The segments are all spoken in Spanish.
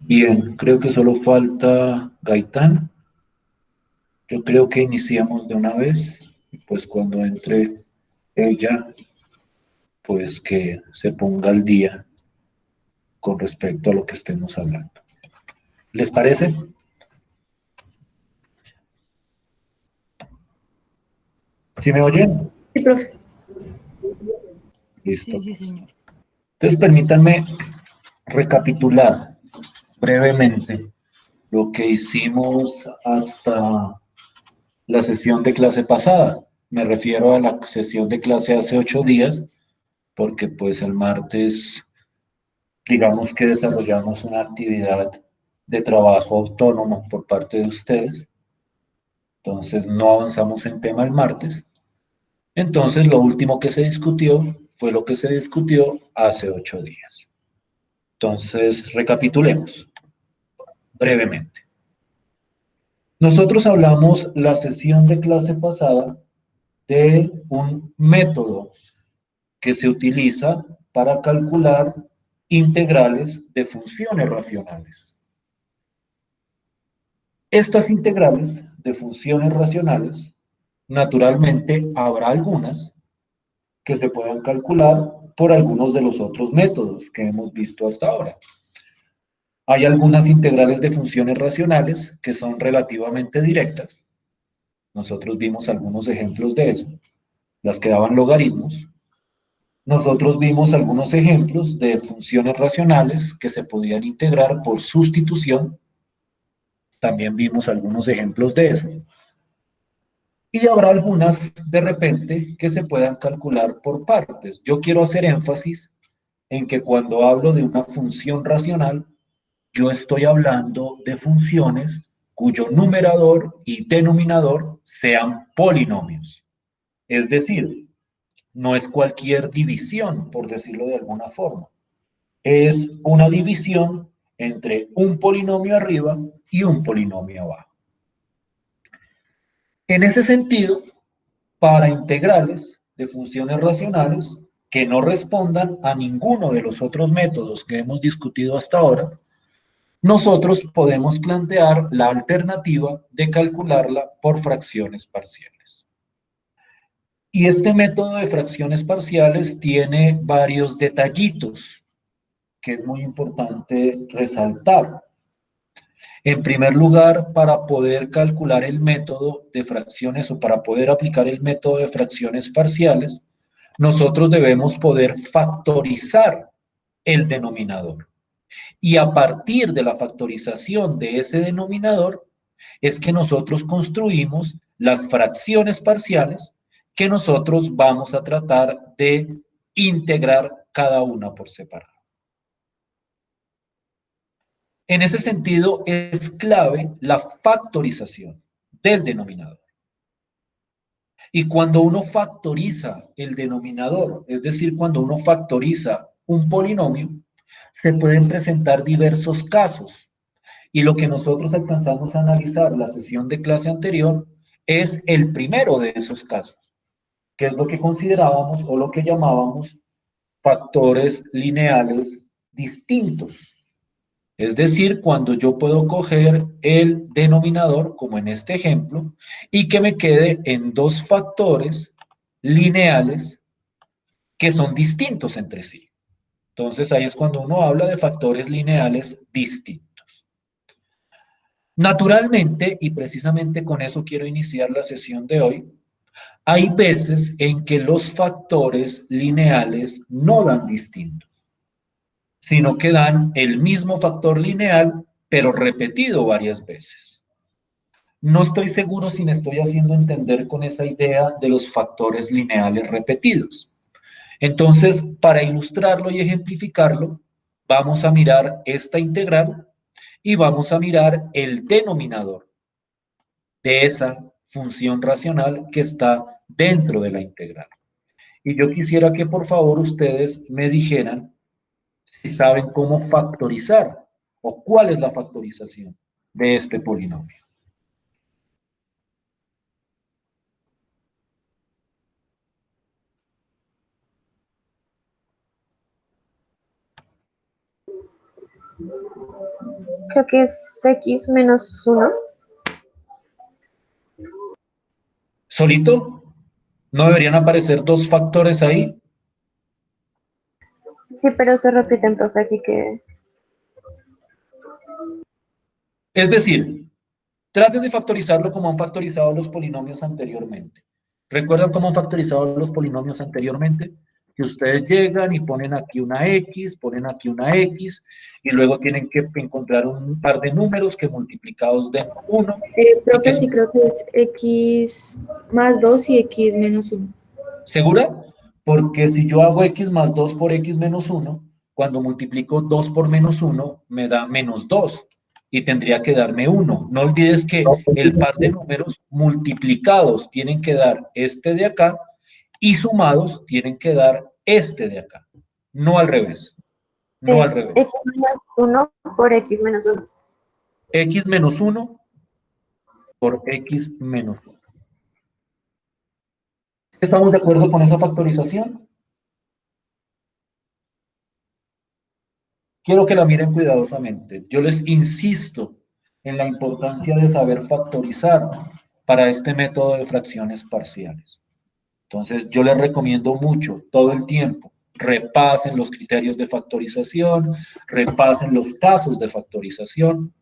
Bien, creo que solo falta Gaitán. Yo creo que iniciamos de una vez y pues cuando entre ella, pues que se ponga al día con respecto a lo que estemos hablando. ¿Les parece? ¿Sí me oyen? Sí, profe. Listo, Sí, sí, pues. señor. Entonces permítanme recapitular brevemente lo que hicimos hasta la sesión de clase pasada. Me refiero a la sesión de clase hace 8 días, porque pues el martes, digamos que desarrollamos una actividad de trabajo autónomo por parte de ustedes. Entonces no avanzamos en tema el martes. Entonces lo último que se discutió fue lo que se discutió hace 8 días. Entonces recapitulemos brevemente. Nosotros hablamos la sesión de clase pasada de un método que se utiliza para calcular integrales de funciones racionales. Estas integrales de funciones racionales, naturalmente habrá algunas que se puedan calcular por algunos de los otros métodos que hemos visto hasta ahora. Hay algunas integrales de funciones racionales que son relativamente directas. Nosotros vimos algunos ejemplos de eso, las que daban logaritmos. Nosotros vimos algunos ejemplos de funciones racionales que se podían integrar por sustitución. También vimos algunos ejemplos de eso. Y habrá algunas de repente que se puedan calcular por partes. Yo quiero hacer énfasis en que cuando hablo de una función racional, yo estoy hablando de funciones cuyo numerador y denominador sean polinomios. Es decir, no es cualquier división, por decirlo de alguna forma. Es una división entre un polinomio arriba y un polinomio abajo. En ese sentido, para integrales de funciones racionales que no respondan a ninguno de los otros métodos que hemos discutido hasta ahora, nosotros podemos plantear la alternativa de calcularla por fracciones parciales. Y este método de fracciones parciales tiene varios detallitos que es muy importante resaltar. En primer lugar, para poder calcular el método de fracciones o para poder aplicar el método de fracciones parciales, nosotros debemos poder factorizar el denominador. Y a partir de la factorización de ese denominador, es que nosotros construimos las fracciones parciales que nosotros vamos a tratar de integrar cada una por separado. En ese sentido, es clave la factorización del denominador. Y cuando uno factoriza el denominador, es decir, cuando uno factoriza un polinomio, se pueden presentar diversos casos. Y lo que nosotros alcanzamos a analizar en la sesión de clase anterior es el primero de esos casos, que es lo que considerábamos o lo que llamábamos factores lineales distintos. Es decir, cuando yo puedo coger el denominador, como en este ejemplo, y que me quede en dos factores lineales que son distintos entre sí. Entonces ahí es cuando uno habla de factores lineales distintos. Naturalmente, y precisamente con eso quiero iniciar la sesión de hoy, hay veces en que los factores lineales no dan distintos, sino que dan el mismo factor lineal, pero repetido varias veces. No estoy seguro si me estoy haciendo entender con esa idea de los factores lineales repetidos. Entonces, para ilustrarlo y ejemplificarlo, vamos a mirar esta integral y vamos a mirar el denominador de esa función racional que está dentro de la integral. Y yo quisiera que por favor ustedes me dijeran si saben cómo factorizar o cuál es la factorización de este polinomio. Creo que es x menos 1. ¿Solito? ¿No deberían aparecer dos factores ahí? Sí, pero se repiten, profe, así que Es decir, traten de factorizarlo como han factorizado los polinomios anteriormente. ¿Recuerdan cómo han factorizado los polinomios anteriormente? Que ustedes llegan y ponen aquí una X, ponen aquí una X, y luego tienen que encontrar un par de números que multiplicados den 1, y que Profe, sí creo que es x más 2 y x menos 1. ¿segura? Porque si yo hago X más 2 por X menos 1, cuando multiplico 2 por menos 1, me da menos 2 y tendría que darme 1. No olvides que el par de números multiplicados tienen que dar este de acá y sumados tienen que dar este de acá. No al revés. No al es revés. x menos 1 por x menos 1. X menos 1 por X menos 1. ¿Estamos de acuerdo con esa factorización? Quiero que la miren cuidadosamente. Yo les insisto en la importancia de saber factorizar para este método de fracciones parciales. Entonces, yo les recomiendo mucho, todo el tiempo, repasen los criterios de factorización, repasen los casos de factorización.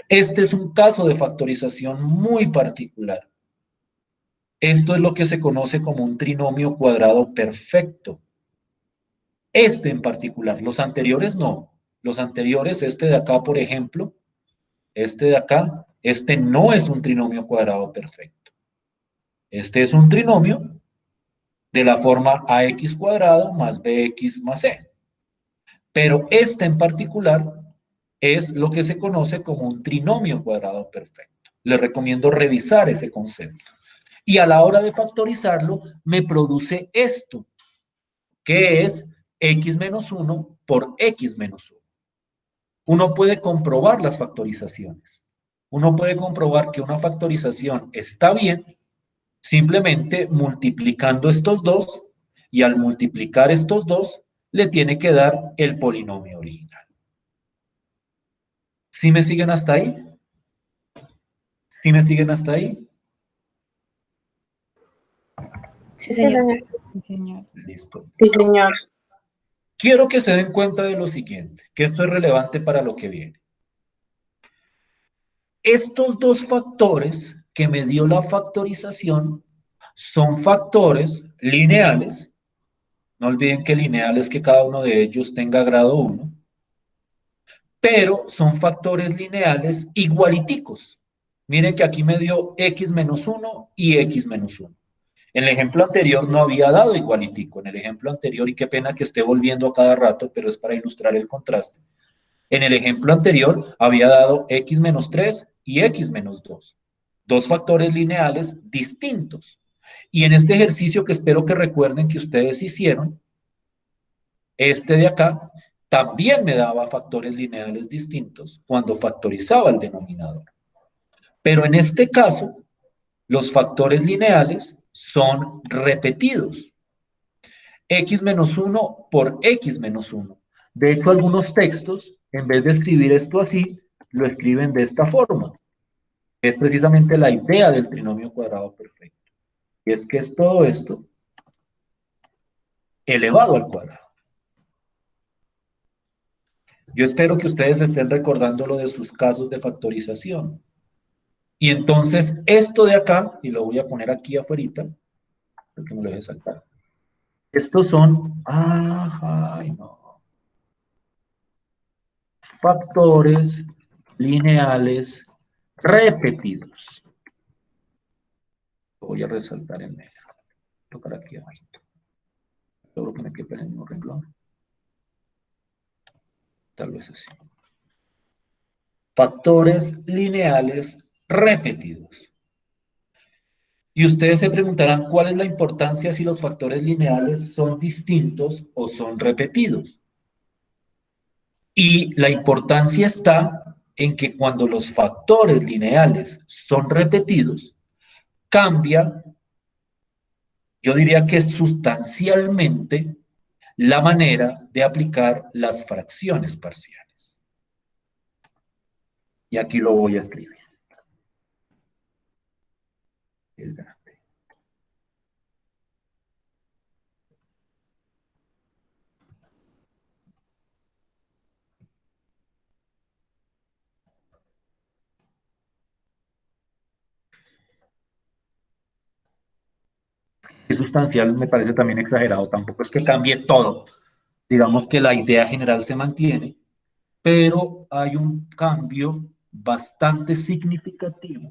Este es un caso de factorización muy particular. Esto es lo que se conoce como un trinomio cuadrado perfecto. Este en particular, los anteriores no. Los anteriores, este de acá, por ejemplo, este de acá, este no es un trinomio cuadrado perfecto. Este es un trinomio de la forma ax cuadrado más bx más c. Pero este en particular es lo que se conoce como un trinomio cuadrado perfecto. Les recomiendo revisar ese concepto. Y a la hora de factorizarlo, me produce esto, que es x menos 1 por x menos 1. Uno puede comprobar las factorizaciones. Uno puede comprobar que una factorización está bien simplemente multiplicando estos dos, y al multiplicar estos dos le tiene que dar el polinomio original. ¿Sí me siguen hasta ahí? ¿Sí me siguen hasta ahí? Sí, Sí, señor. señor. Sí, señor. Listo. Sí, señor. Quiero que se den cuenta de lo siguiente, que esto es relevante para lo que viene. Estos dos factores que me dio la factorización son factores lineales. No olviden que lineal es que cada uno de ellos tenga grado 1, pero son factores lineales igualiticos. Miren que aquí me dio x menos 1 y x menos 1. En el ejemplo anterior no había dado igualitico. En el ejemplo anterior, y qué pena que esté volviendo a cada rato, pero es para ilustrar el contraste. En el ejemplo anterior había dado x menos 3 y x menos 2. Dos factores lineales distintos. Y en este ejercicio que espero que recuerden que ustedes hicieron, este de acá también me daba factores lineales distintos cuando factorizaba el denominador. Pero en este caso, los factores lineales son repetidos. X menos 1 por X menos 1. De hecho, algunos textos, en vez de escribir esto así, lo escriben de esta forma. Es precisamente la idea del trinomio cuadrado perfecto. Y es que es todo esto elevado al cuadrado. Yo espero que ustedes estén recordando lo de sus casos de factorización. Y entonces esto de acá, y lo voy a poner aquí afuera, porque me lo deje saltar. Estos son, ay no, factores lineales repetidos. Lo voy a resaltar en negro. Tocar aquí abajo. Seguro que me quepa en el mismo renglón. Tal vez así. Factores lineales repetidos. Y ustedes se preguntarán cuál es la importancia si los factores lineales son distintos o son repetidos. Y la importancia está en que cuando los factores lineales son repetidos, cambia, yo diría que sustancialmente, la manera de aplicar las fracciones parciales. Y aquí lo voy a escribir. Es grande. Es sustancial, me parece también exagerado. Tampoco es que cambie todo. Digamos que la idea general se mantiene, pero hay un cambio bastante significativo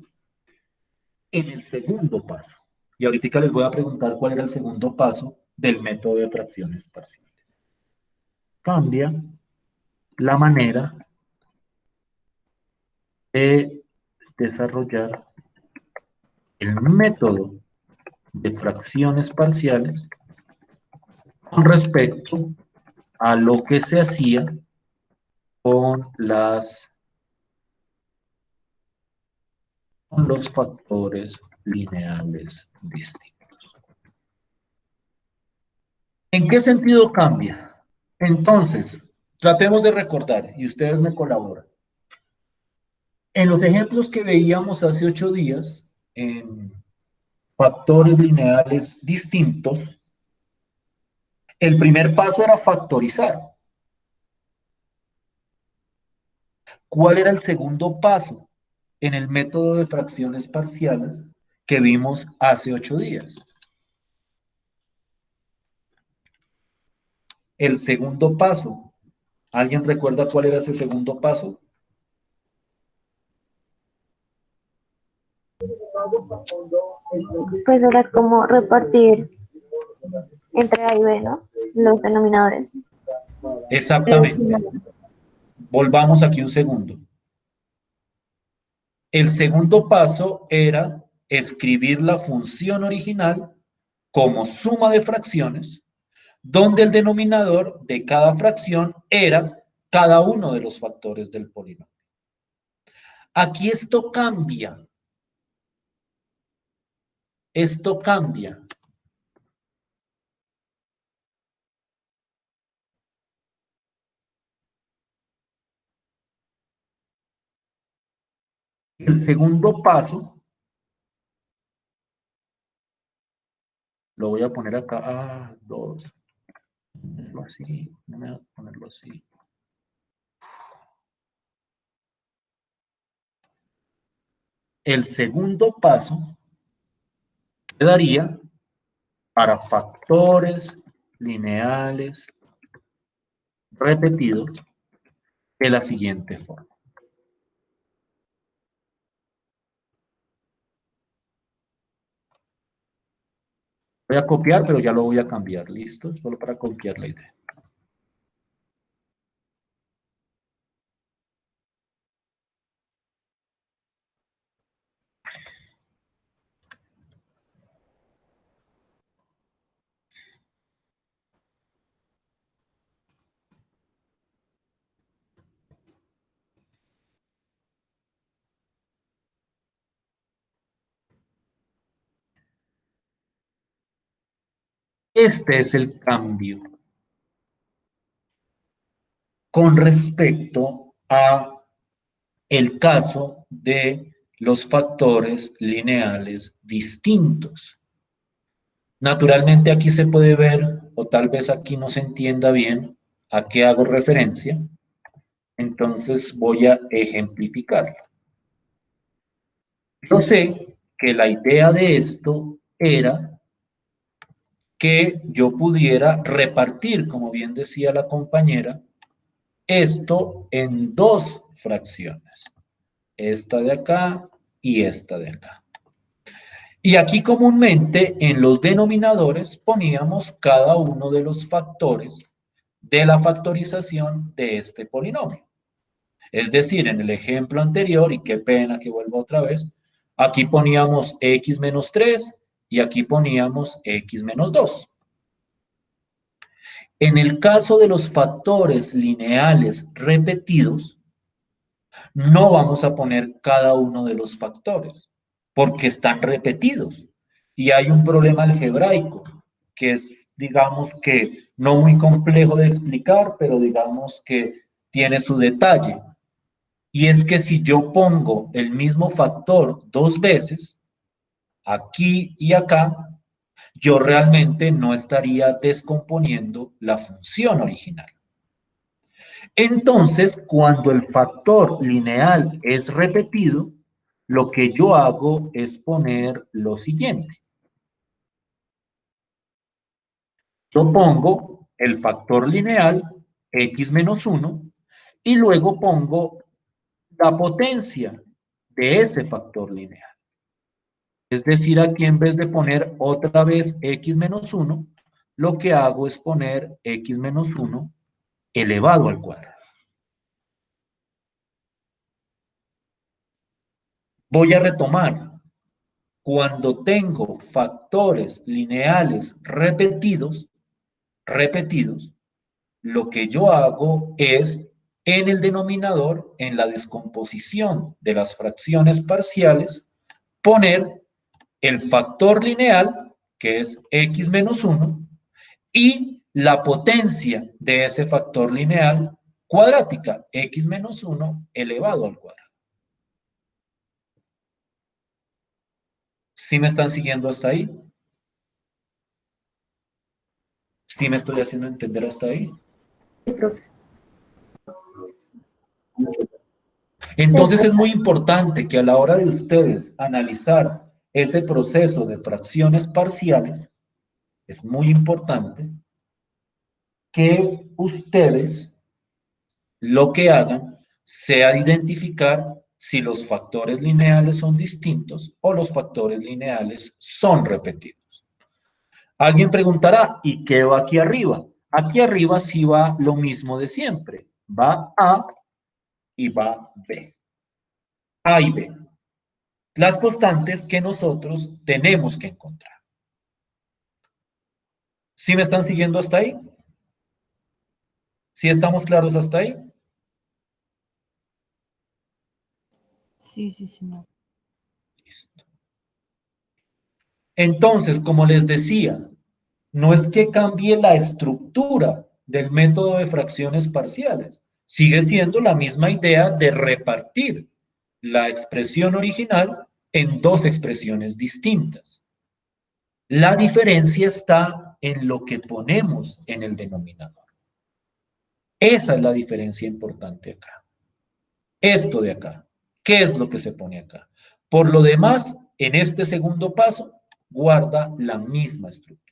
en el segundo paso. Y ahorita les voy a preguntar cuál era el segundo paso del método de fracciones parciales. Cambia la manera de desarrollar el método de fracciones parciales con respecto a lo que se hacía con los factores lineales distintos. ¿En qué sentido cambia? Entonces, tratemos de recordar, y ustedes me colaboran. En los ejemplos que veíamos hace 8 días, en factores lineales distintos, el primer paso era factorizar. ¿Cuál era el segundo paso en el método de fracciones parciales que vimos hace 8 días? El segundo paso. ¿Alguien recuerda cuál era ese segundo paso? Pues era como repartir entre A y B, ¿no? Los denominadores. Exactamente. Volvamos aquí un segundo. El segundo paso era escribir la función original como suma de fracciones, donde el denominador de cada fracción era cada uno de los factores del polinomio. Aquí esto cambia. Esto cambia. El segundo paso, lo voy a poner acá, 2, ponerlo así, no me voy a ponerlo así. El segundo paso quedaría para factores lineales repetidos de la siguiente forma. Voy a copiar, pero ya lo voy a cambiar, ¿listo? Solo para copiar la idea. Este es el cambio con respecto a el caso de los factores lineales distintos. Naturalmente aquí se puede ver, o tal vez aquí no se entienda bien a qué hago referencia, entonces voy a ejemplificarlo. Yo sé que la idea de esto era que yo pudiera repartir, como bien decía la compañera, esto en 2 fracciones, esta de acá y esta de acá. Y aquí comúnmente en los denominadores poníamos cada uno de los factores de la factorización de este polinomio. Es decir, en el ejemplo anterior, y qué pena que vuelva otra vez, aquí poníamos x menos 3 y aquí poníamos x menos 2. En el caso de los factores lineales repetidos, no vamos a poner cada uno de los factores, porque están repetidos. Y hay un problema algebraico, que es, digamos que, no muy complejo de explicar, pero digamos que tiene su detalle. Y es que si yo pongo el mismo factor dos veces, aquí y acá, yo realmente no estaría descomponiendo la función original. Entonces, cuando el factor lineal es repetido, lo que yo hago es poner lo siguiente. Yo pongo el factor lineal, x menos 1, y luego pongo la potencia de ese factor lineal. Es decir, aquí en vez de poner otra vez x menos 1, lo que hago es poner x menos 1 elevado al cuadrado. Voy a retomar. Cuando tengo factores lineales repetidos, lo que yo hago es, en el denominador, en la descomposición de las fracciones parciales, poner el factor lineal, que es x menos 1, y la potencia de ese factor lineal cuadrática, x menos 1 elevado al cuadrado. ¿Sí me están siguiendo hasta ahí? ¿Sí me estoy haciendo entender hasta ahí? Sí, profe. Sí, Entonces es profe. muy importante que a la hora de ustedes analizar ese proceso de fracciones parciales, es muy importante que ustedes lo que hagan sea identificar si los factores lineales son distintos o los factores lineales son repetidos. Alguien preguntará, ¿y qué va aquí arriba? Aquí arriba sí va lo mismo de siempre. Va A y va B. A y B. Las constantes que nosotros tenemos que encontrar. ¿Sí me están siguiendo hasta ahí? ¿Sí estamos claros hasta ahí? Sí, sí, sí. No. Listo. Entonces, como les decía, no es que cambie la estructura del método de fracciones parciales. Sigue siendo la misma idea de repartir la expresión original en dos expresiones distintas. La diferencia está en lo que ponemos en el denominador. Esa es la diferencia importante acá. Esto de acá. ¿Qué es lo que se pone acá? Por lo demás, en este segundo paso, guarda la misma estructura.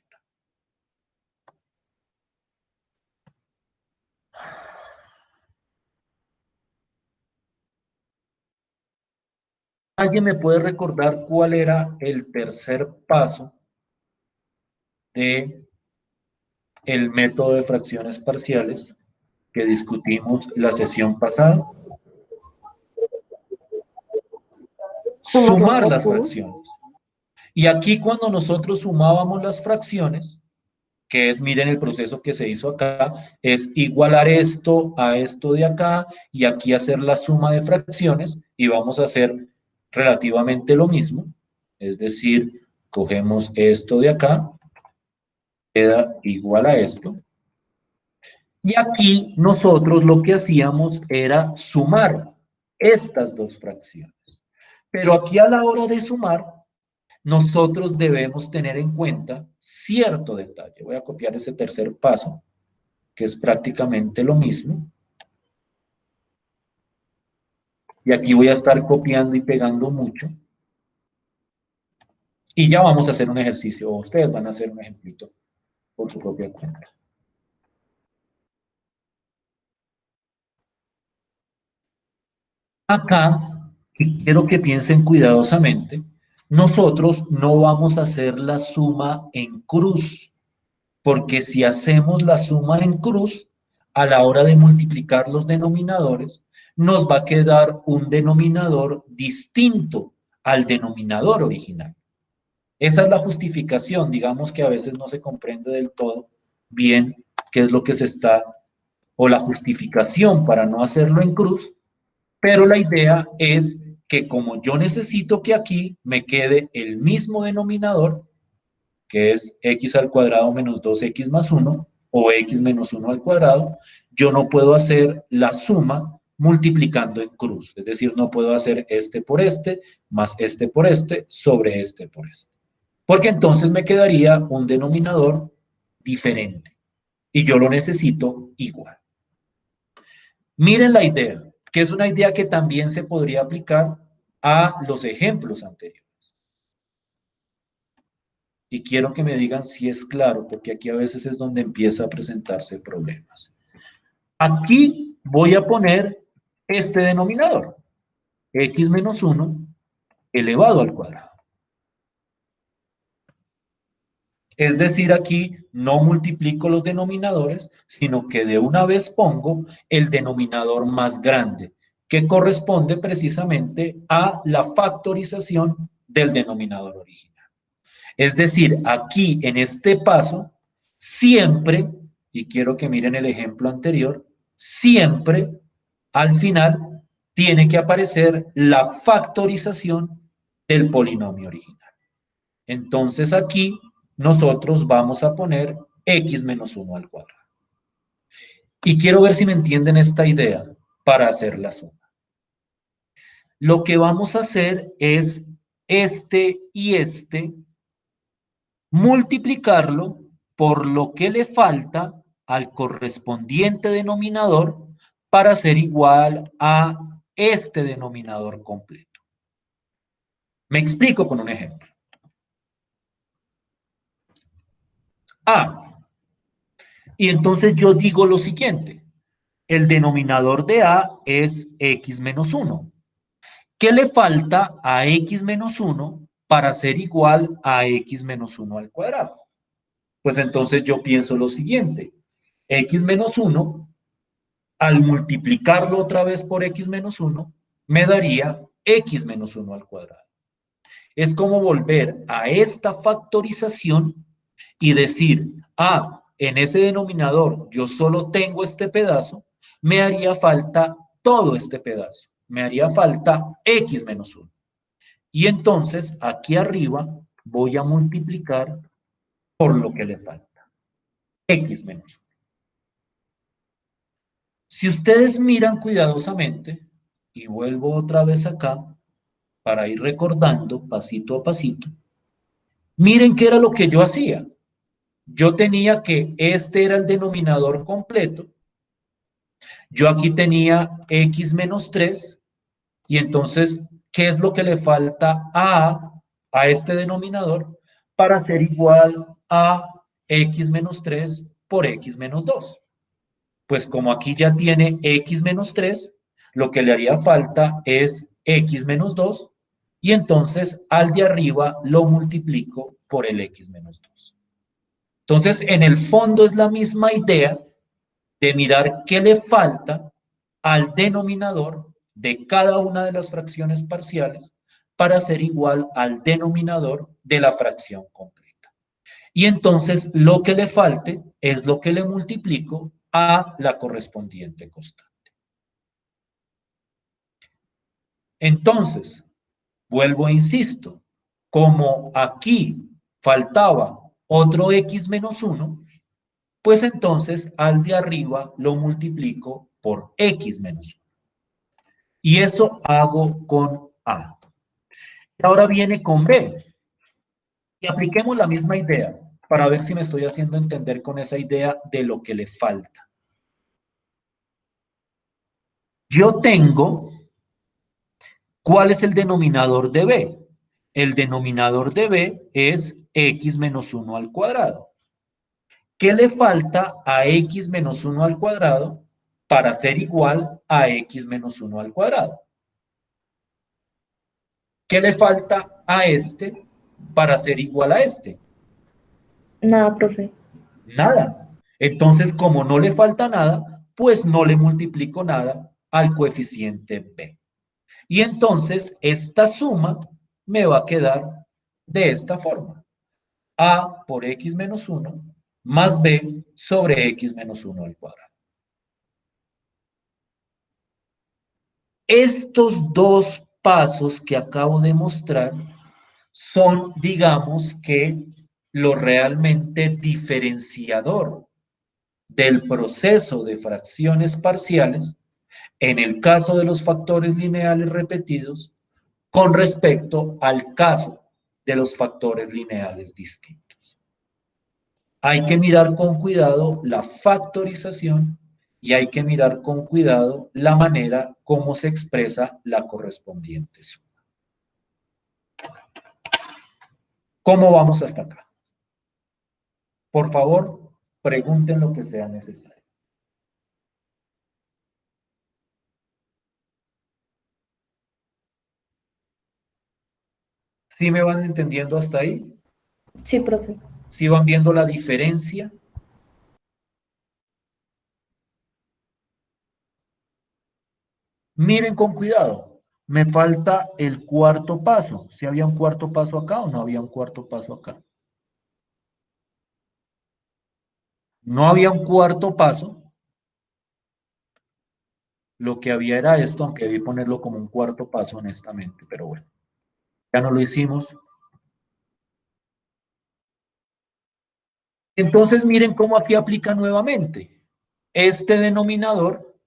¿Alguien me puede recordar cuál era el tercer paso de el método de fracciones parciales que discutimos la sesión pasada? Sumar las Sumar las fracciones. fracciones. Y aquí cuando nosotros sumábamos las fracciones, que es, miren el proceso que se hizo acá, es igualar esto a esto de acá y aquí hacer la suma de fracciones y vamos a hacer relativamente lo mismo, es decir, cogemos esto de acá, queda igual a esto, y aquí nosotros lo que hacíamos era sumar estas dos fracciones. Pero aquí a la hora de sumar, nosotros debemos tener en cuenta cierto detalle. Voy a copiar ese tercer paso, que es prácticamente lo mismo. Y aquí voy a estar copiando y pegando mucho. Y ya vamos a hacer un ejercicio, o ustedes van a hacer un ejemplito por su propia cuenta. Acá, y quiero que piensen cuidadosamente, nosotros no vamos a hacer la suma en cruz, porque si hacemos la suma en cruz, a la hora de multiplicar los denominadores, nos va a quedar un denominador distinto al denominador original. Esa es la justificación, digamos que a veces no se comprende del todo bien qué es lo que se está, o la justificación para no hacerlo en cruz, pero la idea es que como yo necesito que aquí me quede el mismo denominador, que es x al cuadrado menos 2x más 1, o x menos 1 al cuadrado, yo no puedo hacer la suma multiplicando en cruz. Es decir, no puedo hacer este por este, más este por este, sobre este por este. Porque entonces me quedaría un denominador diferente. Y yo lo necesito igual. Miren la idea, que es una idea que también se podría aplicar a los ejemplos anteriores. Y quiero que me digan si es claro, porque aquí a veces es donde empieza a presentarse problemas. Aquí voy a poner este denominador, x menos 1 elevado al cuadrado. Es decir, aquí no multiplico los denominadores, sino que de una vez pongo el denominador más grande, que corresponde precisamente a la factorización del denominador original. Es decir, aquí en este paso, siempre, y quiero que miren el ejemplo anterior, siempre al final tiene que aparecer la factorización del polinomio original. Entonces aquí nosotros vamos a poner x menos 1 al cuadrado. Y quiero ver si me entienden esta idea para hacer la suma. Lo que vamos a hacer es este y este, multiplicarlo por lo que le falta al correspondiente denominador para ser igual a este denominador completo. Me explico con un ejemplo. A. Y entonces yo digo lo siguiente. El denominador de A es x menos 1. ¿Qué le falta a x menos 1 para ser igual a x menos 1 al cuadrado? Pues entonces yo pienso lo siguiente. X menos 1, al multiplicarlo otra vez por x menos 1, me daría x menos 1 al cuadrado. Es como volver a esta factorización y decir, en ese denominador yo solo tengo este pedazo, me haría falta todo este pedazo. Me haría falta x menos 1. Y entonces aquí arriba voy a multiplicar por lo que le falta. X menos 1. Si ustedes miran cuidadosamente, y vuelvo otra vez acá, para ir recordando pasito a pasito, miren qué era lo que yo hacía. Yo tenía que este era el denominador completo. Yo aquí tenía x menos 3. Y entonces, ¿qué es lo que le falta a este denominador para ser igual a x menos 3 por x menos 2? Pues como aquí ya tiene x menos 3, lo que le haría falta es x menos 2. Y entonces al de arriba lo multiplico por el x menos 2. Entonces, en el fondo es la misma idea de mirar qué le falta al denominador de cada una de las fracciones parciales para ser igual al denominador de la fracción completa. Y entonces lo que le falte es lo que le multiplico a la correspondiente constante. Entonces, vuelvo e insisto, como aquí faltaba otro x menos 1, pues entonces al de arriba lo multiplico por x menos 1. Y eso hago con A. Ahora viene con B. Y apliquemos la misma idea para ver si me estoy haciendo entender con esa idea de lo que le falta. Yo tengo, ¿cuál es el denominador de B? El denominador de B es x menos 1 al cuadrado. ¿Qué le falta a x menos 1 al cuadrado para ser igual a x menos 1 al cuadrado? ¿Qué le falta a este para ser igual a este? Nada, profe. Nada. Entonces, como no le falta nada, pues no le multiplico nada al coeficiente b. Y entonces, esta suma me va a quedar de esta forma. A por x menos 1 más b sobre x menos 1 al cuadrado. Estos dos pasos que acabo de mostrar son, digamos que, lo realmente diferenciador del proceso de fracciones parciales en el caso de los factores lineales repetidos con respecto al caso de los factores lineales distintos. Hay que mirar con cuidado la factorización y hay que mirar con cuidado la manera como se expresa la correspondiente suma. ¿Cómo vamos hasta acá? Por favor, pregunten lo que sea necesario. ¿Sí me van entendiendo hasta ahí? Sí, profe. ¿Sí van viendo la diferencia? Miren con cuidado. Me falta el cuarto paso. ¿Si había un cuarto paso acá o no había un cuarto paso acá? No había un cuarto paso. Lo que había era esto, aunque debí ponerlo como un cuarto paso honestamente, pero bueno. Ya no lo hicimos. Entonces miren cómo aquí aplica nuevamente. Este denominador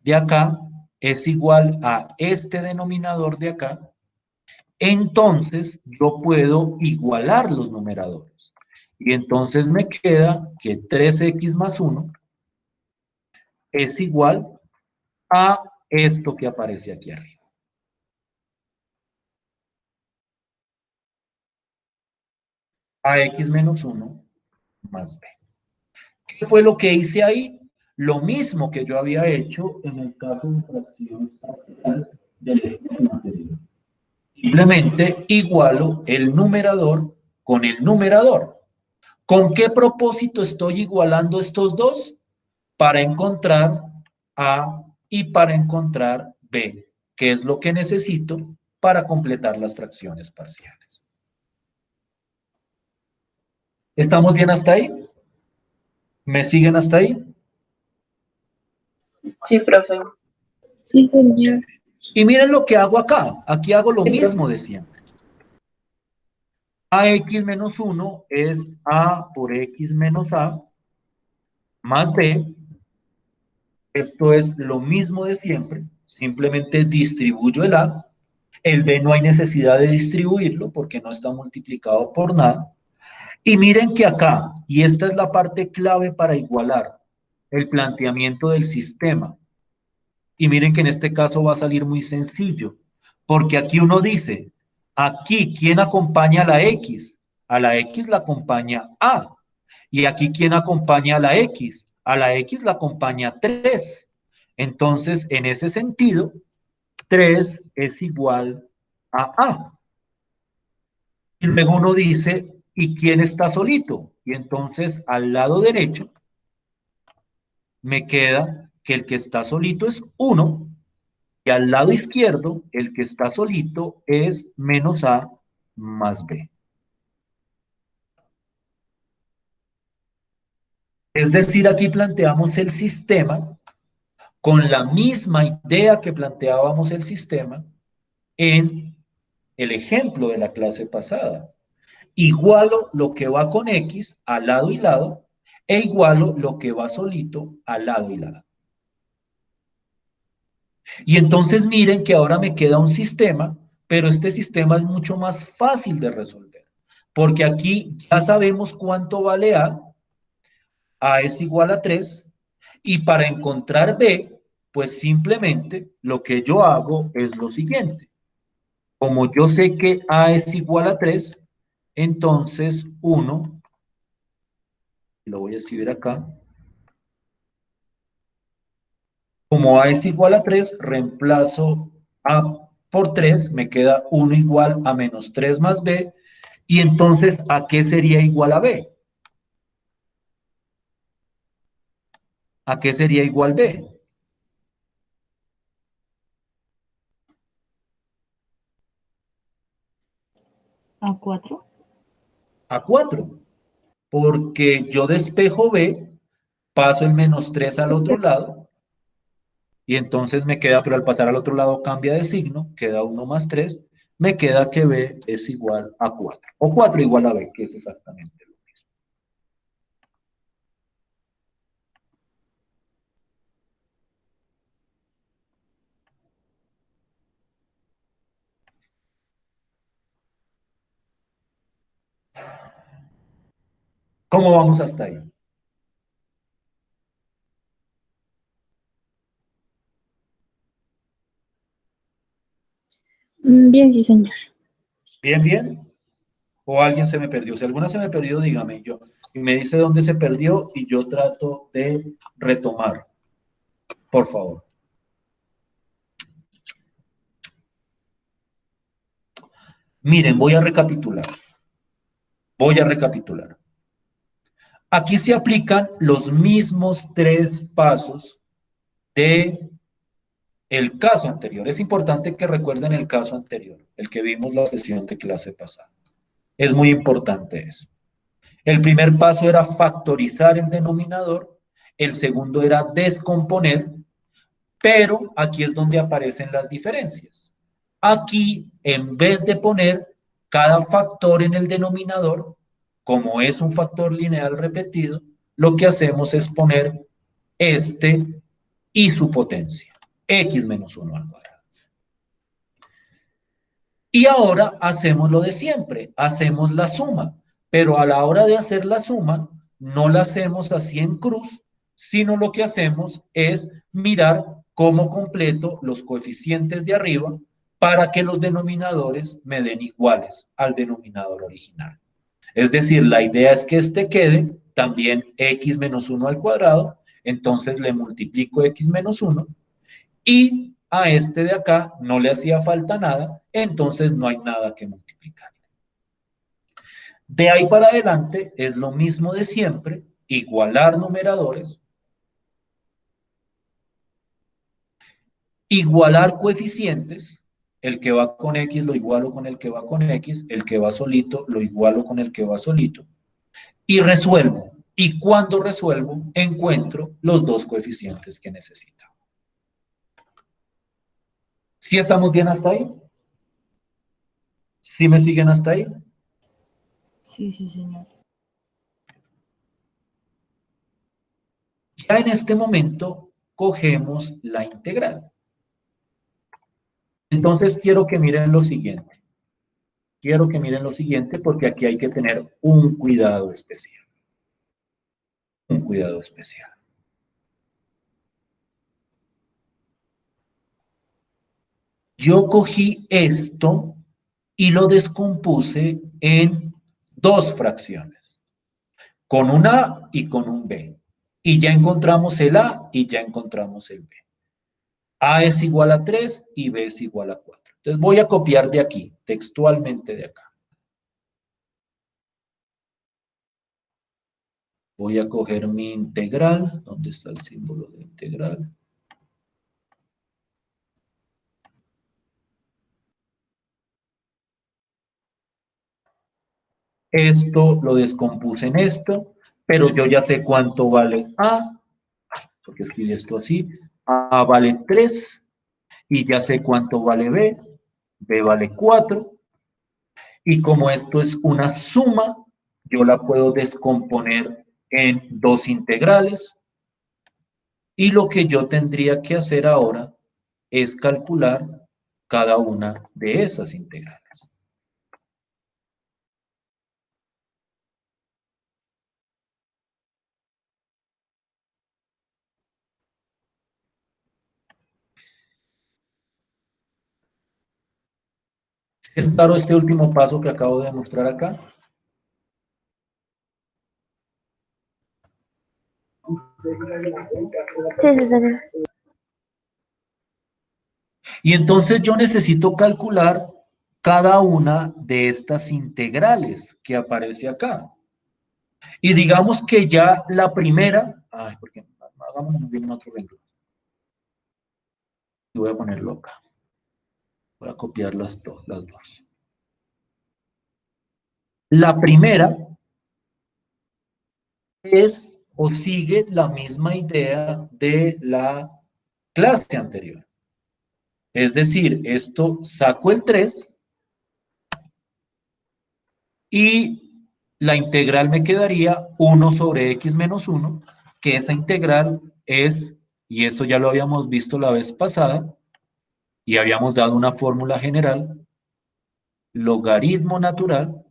de acá es igual a este denominador de acá. Entonces yo puedo igualar los numeradores. Y entonces me queda que 3x más 1 es igual a esto que aparece aquí arriba. A x menos 1 más b. ¿Qué fue lo que hice ahí? Lo mismo que yo había hecho en el caso de fracciones parciales del ejemplo anterior. Simplemente igualo el numerador con el numerador. ¿Con qué propósito estoy igualando estos dos? Para encontrar A y para encontrar B, que es lo que necesito para completar las fracciones parciales. ¿Estamos bien hasta ahí? ¿Me siguen hasta ahí? Sí, profe. Sí, señor. Y miren lo que hago acá. Aquí hago lo Sí, mismo profe. de siempre. AX menos 1 es A por X menos A más B. Esto es lo mismo de siempre. Simplemente distribuyo el A. El B no hay necesidad de distribuirlo porque no está multiplicado por nada. Y miren que acá, y esta es la parte clave para igualar el planteamiento del sistema. Y miren que en este caso va a salir muy sencillo, porque aquí uno dice, aquí, ¿quién acompaña a la X? A la X la acompaña A. Y aquí, ¿quién acompaña a la X? A la X la acompaña 3. Entonces, en ese sentido, 3 es igual a A. Y luego uno dice, ¿y quién está solito? Y entonces, al lado derecho, me queda que el que está solito es 1. Y al lado izquierdo, el que está solito es menos A más B. Es decir, aquí planteamos el sistema con la misma idea que planteábamos el sistema en el ejemplo de la clase pasada. Igualo lo que va con X al lado y lado e igualo lo que va solito al lado y lado. Y entonces miren que ahora me queda un sistema, pero este sistema es mucho más fácil de resolver, porque aquí ya sabemos cuánto vale A es igual a 3, y para encontrar B, pues simplemente lo que yo hago es lo siguiente. Como yo sé que A es igual a 3, entonces 1, lo voy a escribir acá, como A es igual a 3, reemplazo A por 3, me queda 1 igual a menos 3 más B, y entonces, ¿a qué sería igual a B? ¿A qué sería igual B? A 4. A 4, porque yo despejo B, paso el menos 3 al otro lado, y entonces me queda, pero al pasar al otro lado cambia de signo, queda 1 más 3, me queda que B es igual a 4, o 4 igual a B, que es exactamente lo mismo. ¿Cómo vamos hasta ahí? Bien, sí, señor. ¿Bien, bien? ¿O alguien se me perdió? Si alguna se me perdió, dígame yo. Y me dice dónde se perdió y yo trato de retomar. Por favor. Miren, voy a recapitular. Voy a recapitular. Aquí se aplican los mismos 3 pasos de el caso anterior. Es importante que recuerden el caso anterior, el que vimos la sesión de clase pasada. Es muy importante eso. El primer paso era factorizar el denominador, el segundo era descomponer, pero aquí es donde aparecen las diferencias. Aquí, en vez de poner cada factor en el denominador, como es un factor lineal repetido, lo que hacemos es poner este y su potencia, x menos 1 al cuadrado. Y ahora hacemos lo de siempre, hacemos la suma, pero a la hora de hacer la suma, no la hacemos así en cruz, sino lo que hacemos es mirar cómo completo los coeficientes de arriba para que los denominadores me den iguales al denominador original. Es decir, la idea es que este quede también x menos 1 al cuadrado, entonces le multiplico x menos 1 y a este de acá no le hacía falta nada, entonces no hay nada que multiplicar. De ahí para adelante es lo mismo de siempre, igualar numeradores, igualar coeficientes, el que va con X lo igualo con el que va con X, el que va solito lo igualo con el que va solito, y resuelvo. Y cuando resuelvo, encuentro los dos coeficientes que necesito. ¿Sí estamos bien hasta ahí? ¿Sí me siguen hasta ahí? Sí, sí, señor. Ya en este momento cogemos la integral. Entonces quiero que miren lo siguiente. Quiero que miren lo siguiente porque aquí hay que tener un cuidado especial. Un cuidado especial. Yo cogí esto y lo descompuse en 2 fracciones, con un A y con un B. Y ya encontramos el A y ya encontramos el B. A es igual a 3 y B es igual a 4. Entonces voy a copiar de aquí, textualmente de acá. Voy a coger mi integral. ¿Dónde está el símbolo de integral? Esto lo descompuse en esto, pero yo ya sé cuánto vale A, porque escribí esto así. A vale 3 y ya sé cuánto vale B. B vale 4. Y como esto es una suma, yo la puedo descomponer en 2 integrales. Y lo que yo tendría que hacer ahora es calcular cada una de esas integrales. ¿Es claro este último paso que acabo de mostrar acá? Sí, sí, señor. Y entonces yo necesito calcular cada una de estas integrales que aparece acá. Y digamos que ya la primera, porque hagámoslo bien en otro renglón. Y voy a ponerlo acá. Voy a copiar las dos. La primera es o sigue la misma idea de la clase anterior. Es decir, esto saco el 3 y la integral me quedaría 1 sobre x menos 1, que esa integral es, y eso ya lo habíamos visto la vez pasada, y habíamos dado una fórmula general, logaritmo natural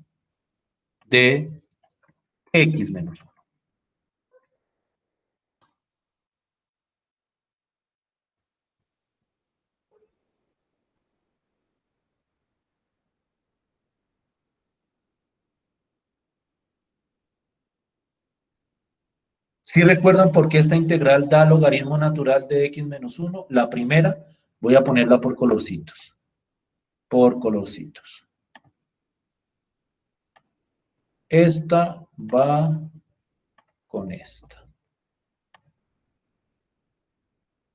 de x menos 1. ¿Sí recuerdan por qué esta integral da logaritmo natural de x menos 1? La primera, voy a ponerla por colorcitos. Por colorcitos. Esta va con esta.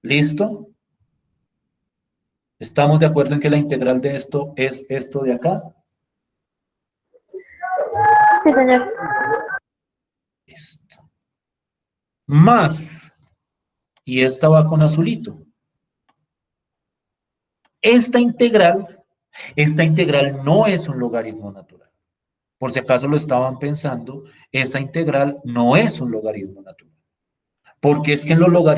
¿Listo? ¿Estamos de acuerdo en que la integral de esto es esto de acá? Sí, señor. Listo. Más, y esta va con azulito. Esta integral no es un logaritmo natural. Por si acaso lo estaban pensando, esa integral no es un logaritmo natural. Porque es que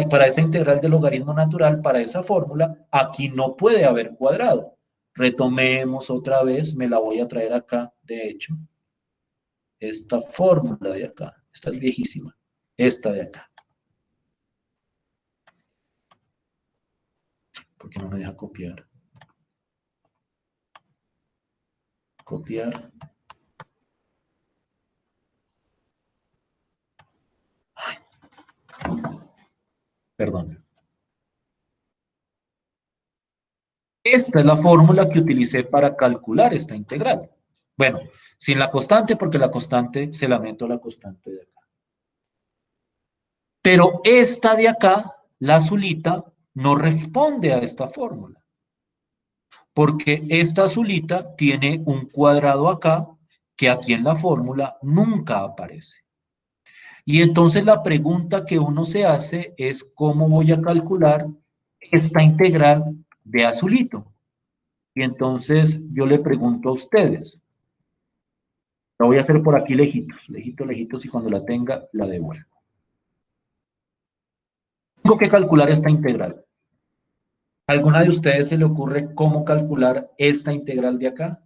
para esa integral de logaritmo natural, para esa fórmula, aquí no puede haber cuadrado. Retomemos otra vez, me la voy a traer acá, de hecho. Esta fórmula de acá, esta es viejísima, esta de acá. ¿Por qué no me deja copiar? Copiar. Ay, perdón. Esta es la fórmula que utilicé para calcular esta integral. Bueno, sin la constante, porque la constante se la meto a la constante de acá. Pero esta de acá, la azulita, no responde a esta fórmula. Porque esta azulita tiene un cuadrado acá que aquí en la fórmula nunca aparece. Y entonces la pregunta que uno se hace es cómo voy a calcular esta integral de azulito. Y entonces yo le pregunto a ustedes, la voy a hacer por aquí lejitos, lejitos, lejitos, y cuando la tenga, la devuelvo. Tengo que calcular esta integral. ¿A alguna de ustedes se le ocurre cómo calcular esta integral de acá?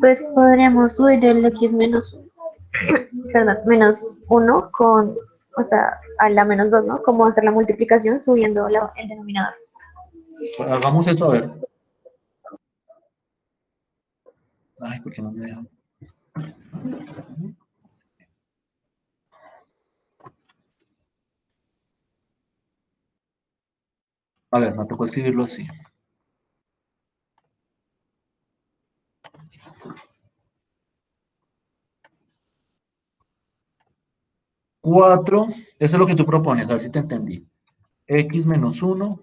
Pues podríamos subir el x menos, perdón, menos 1 con, o sea, a la menos 2, ¿no? Como hacer la multiplicación subiendo el denominador. Pues hagamos eso a ver. Ay, ¿por qué no me deja? A ver, me tocó escribirlo así. Cuatro, eso es lo que tú propones, a ver si te entendí. X menos 1,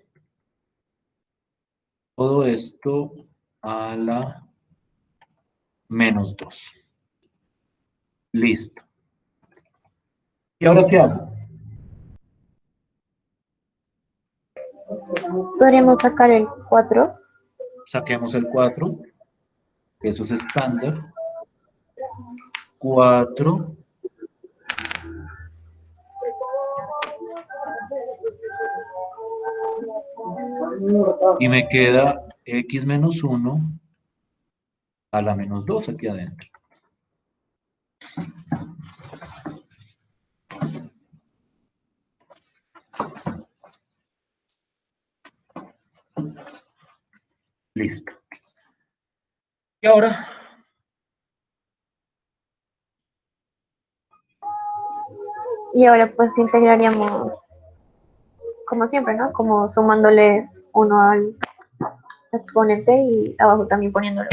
todo esto a la menos 2. Listo. ¿Y ahora qué hago? Podríamos sacar el 4. Saquemos el 4, eso es estándar. 4 y me queda x menos 1 a la menos 2 aquí adentro. Listo. Y ahora, Y ahora pues integraríamos, como siempre, ¿no? Como sumándole 1 al exponente y abajo también poniéndolo.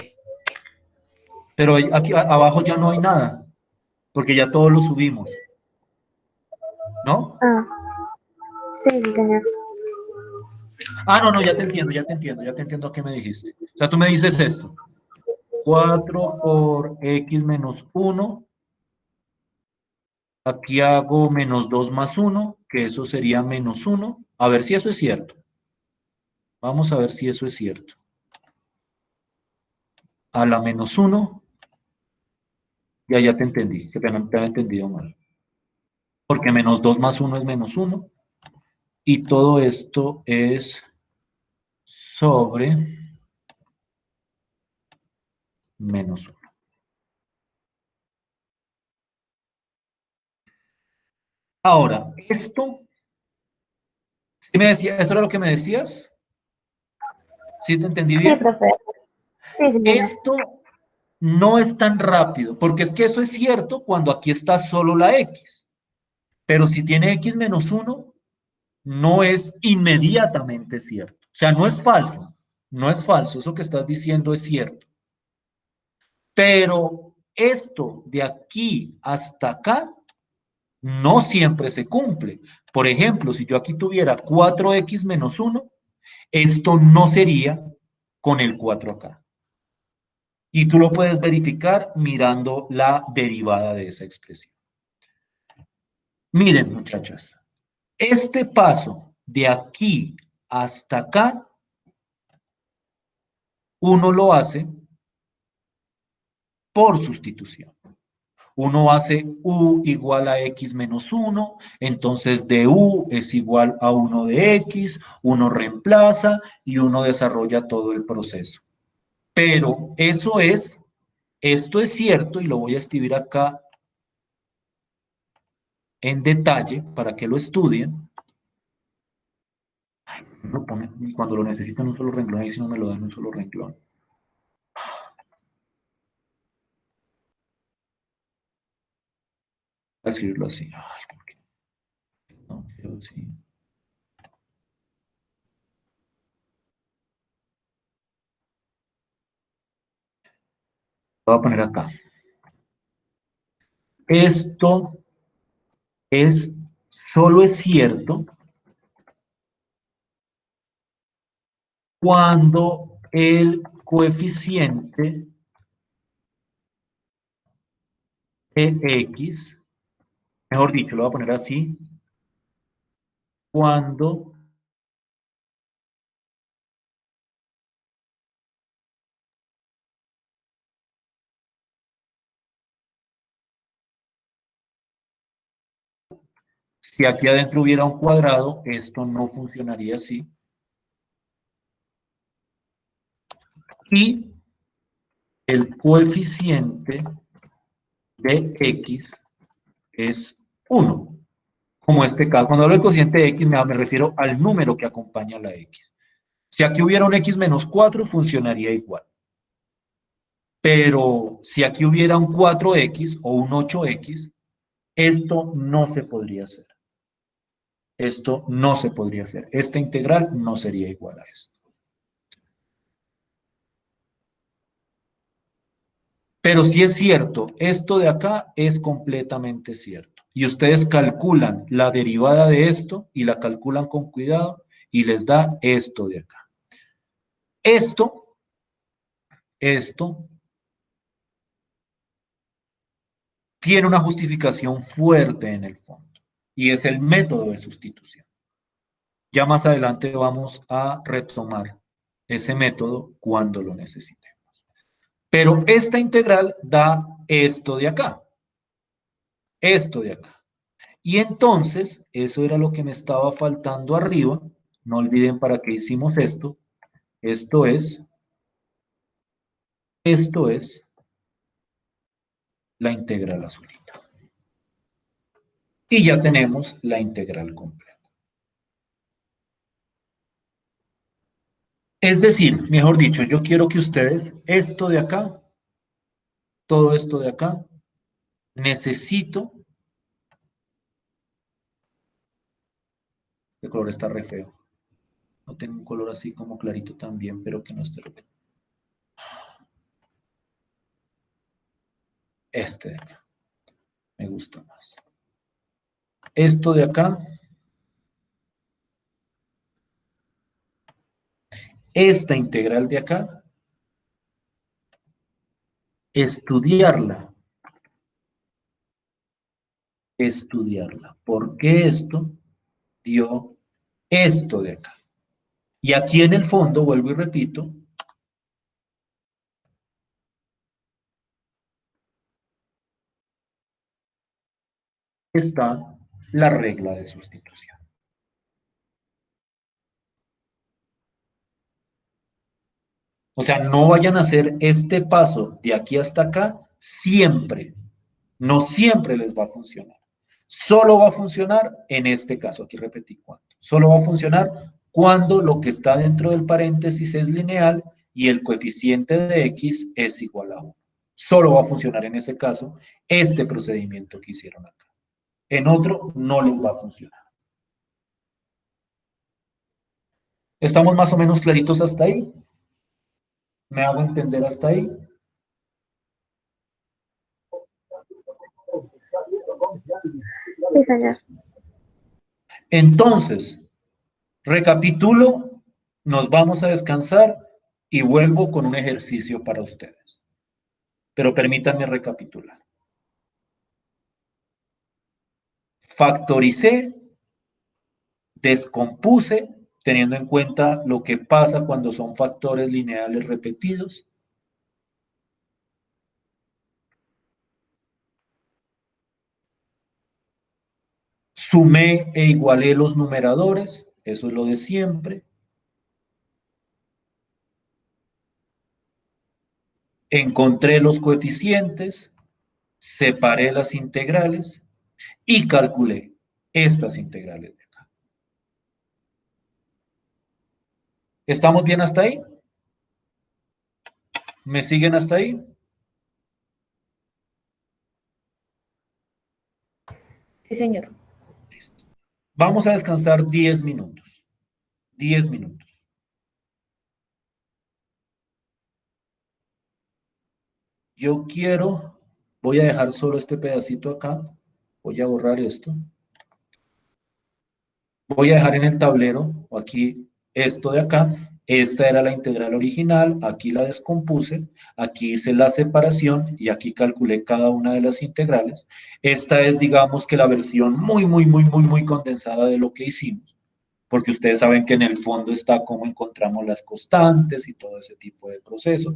pero aquí abajo ya no hay nada, porque ya todo lo subimos, ¿no? Ah, sí, sí, señor. Ah, no, ya te entiendo, ya te entiendo, ya te entiendo qué me dijiste. O sea, tú me dices esto. 4 por x menos 1. Aquí hago menos 2 más 1, que eso sería menos 1. A ver si eso es cierto. Vamos a ver si eso es cierto. A la menos 1, ya te entendí, que te había entendido mal. Porque menos 2 más 1 es menos 1. Y todo esto es sobre menos 1. Ahora, esto, ¿esto era lo que me decías? ¿Sí te entendí Sí, bien? profe. Sí, sí, señor. Esto no es tan rápido, porque es que eso es cierto cuando aquí está solo la x, pero si tiene x menos 1, no es inmediatamente cierto. O sea, no es falso, no es falso, eso que estás diciendo es cierto. Pero esto de aquí hasta acá no siempre se cumple. Por ejemplo, si yo aquí tuviera 4x menos 1, esto no sería con el 4 acá. Y tú lo puedes verificar mirando la derivada de esa expresión. Miren, muchachas, este paso de aquí hasta acá, uno lo hace por sustitución. Uno hace u igual a x menos 1, entonces de u es igual a 1 de x, uno reemplaza y uno desarrolla todo el proceso. Pero esto es cierto y lo voy a escribir acá en detalle para que lo estudien. Lo pone, y cuando lo necesitan en un solo renglón, ahí si no me lo dan en un solo renglón. Voy a escribirlo así. Ay, ¿por qué? No, sí. Lo voy a poner acá. Esto solo es cierto cuando el coeficiente de x, mejor dicho, lo voy a poner así, cuando si aquí adentro hubiera un cuadrado, esto no funcionaría así. Y el coeficiente de x es 1. Como este caso, cuando hablo de cociente de x me refiero al número que acompaña a la x. Si aquí hubiera un x menos 4, funcionaría igual. Pero si aquí hubiera un 4x o un 8x, esto no se podría hacer. Esto no se podría hacer. Esta integral no sería igual a esto. Pero sí es cierto, esto de acá es completamente cierto. Y ustedes calculan la derivada de esto y la calculan con cuidado y les da esto de acá. Esto tiene una justificación fuerte en el fondo y es el método de sustitución. Ya más adelante vamos a retomar ese método cuando lo necesitemos. Pero esta integral da esto de acá. Esto de acá. Y entonces, eso era lo que me estaba faltando arriba. No olviden para qué hicimos esto. Esto es la integral azulita. Y ya tenemos la integral completa. Es decir, mejor dicho, yo quiero que ustedes, esto de acá, todo esto de acá, necesito, el color está re feo. No tengo un color así como clarito también, pero que no esté re feo. Este de acá, me gusta más. Esto de acá, esta integral de acá, estudiarla. Porque esto dio esto de acá. Y aquí en el fondo, vuelvo y repito, está la regla de sustitución. O sea, no vayan a hacer este paso de aquí hasta acá siempre. No siempre les va a funcionar. Solo va a funcionar en este caso, aquí repetí cuánto. Solo va a funcionar cuando lo que está dentro del paréntesis es lineal y el coeficiente de x es igual a 1. Solo va a funcionar en ese caso este procedimiento que hicieron acá. En otro no les va a funcionar. ¿Estamos más o menos claritos hasta ahí? ¿Me hago entender hasta ahí? Sí, señor. Entonces, recapitulo, nos vamos a descansar y vuelvo con un ejercicio para ustedes. Pero permítanme recapitular. Factoricé, descompuse, teniendo en cuenta lo que pasa cuando son factores lineales repetidos. Sumé e igualé los numeradores, eso es lo de siempre. Encontré los coeficientes, separé las integrales y calculé estas integrales de acá. ¿Estamos bien hasta ahí? ¿Me siguen hasta ahí? Sí, señor. Listo. Vamos a descansar 10 minutos. 10 minutos. Voy a dejar solo este pedacito acá. Voy a borrar esto. Voy a dejar en el tablero, o aquí, esto de acá. Esta era la integral original, aquí la descompuse, aquí hice la separación y aquí calculé cada una de las integrales. Esta es, digamos que la versión muy condensada de lo que hicimos, porque ustedes saben que en el fondo está cómo encontramos las constantes y todo ese tipo de procesos,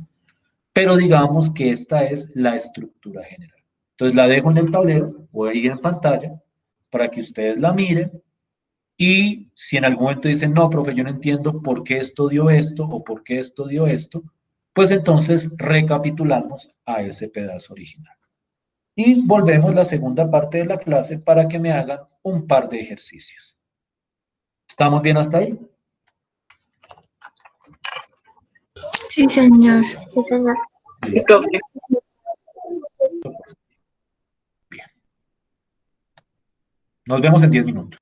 pero digamos que esta es la estructura general. Entonces la dejo en el tablero, voy a ir en pantalla para que ustedes la miren. Y si en algún momento dicen, no, profe, yo no entiendo por qué esto dio esto o por qué esto dio esto, pues entonces recapitulamos a ese pedazo original. Y volvemos la segunda parte de la clase para que me hagan un par de ejercicios. ¿Estamos bien hasta ahí? Sí, señor. Sí, señor. Sí, Listo. profe. Bien. Nos vemos en 10 minutos.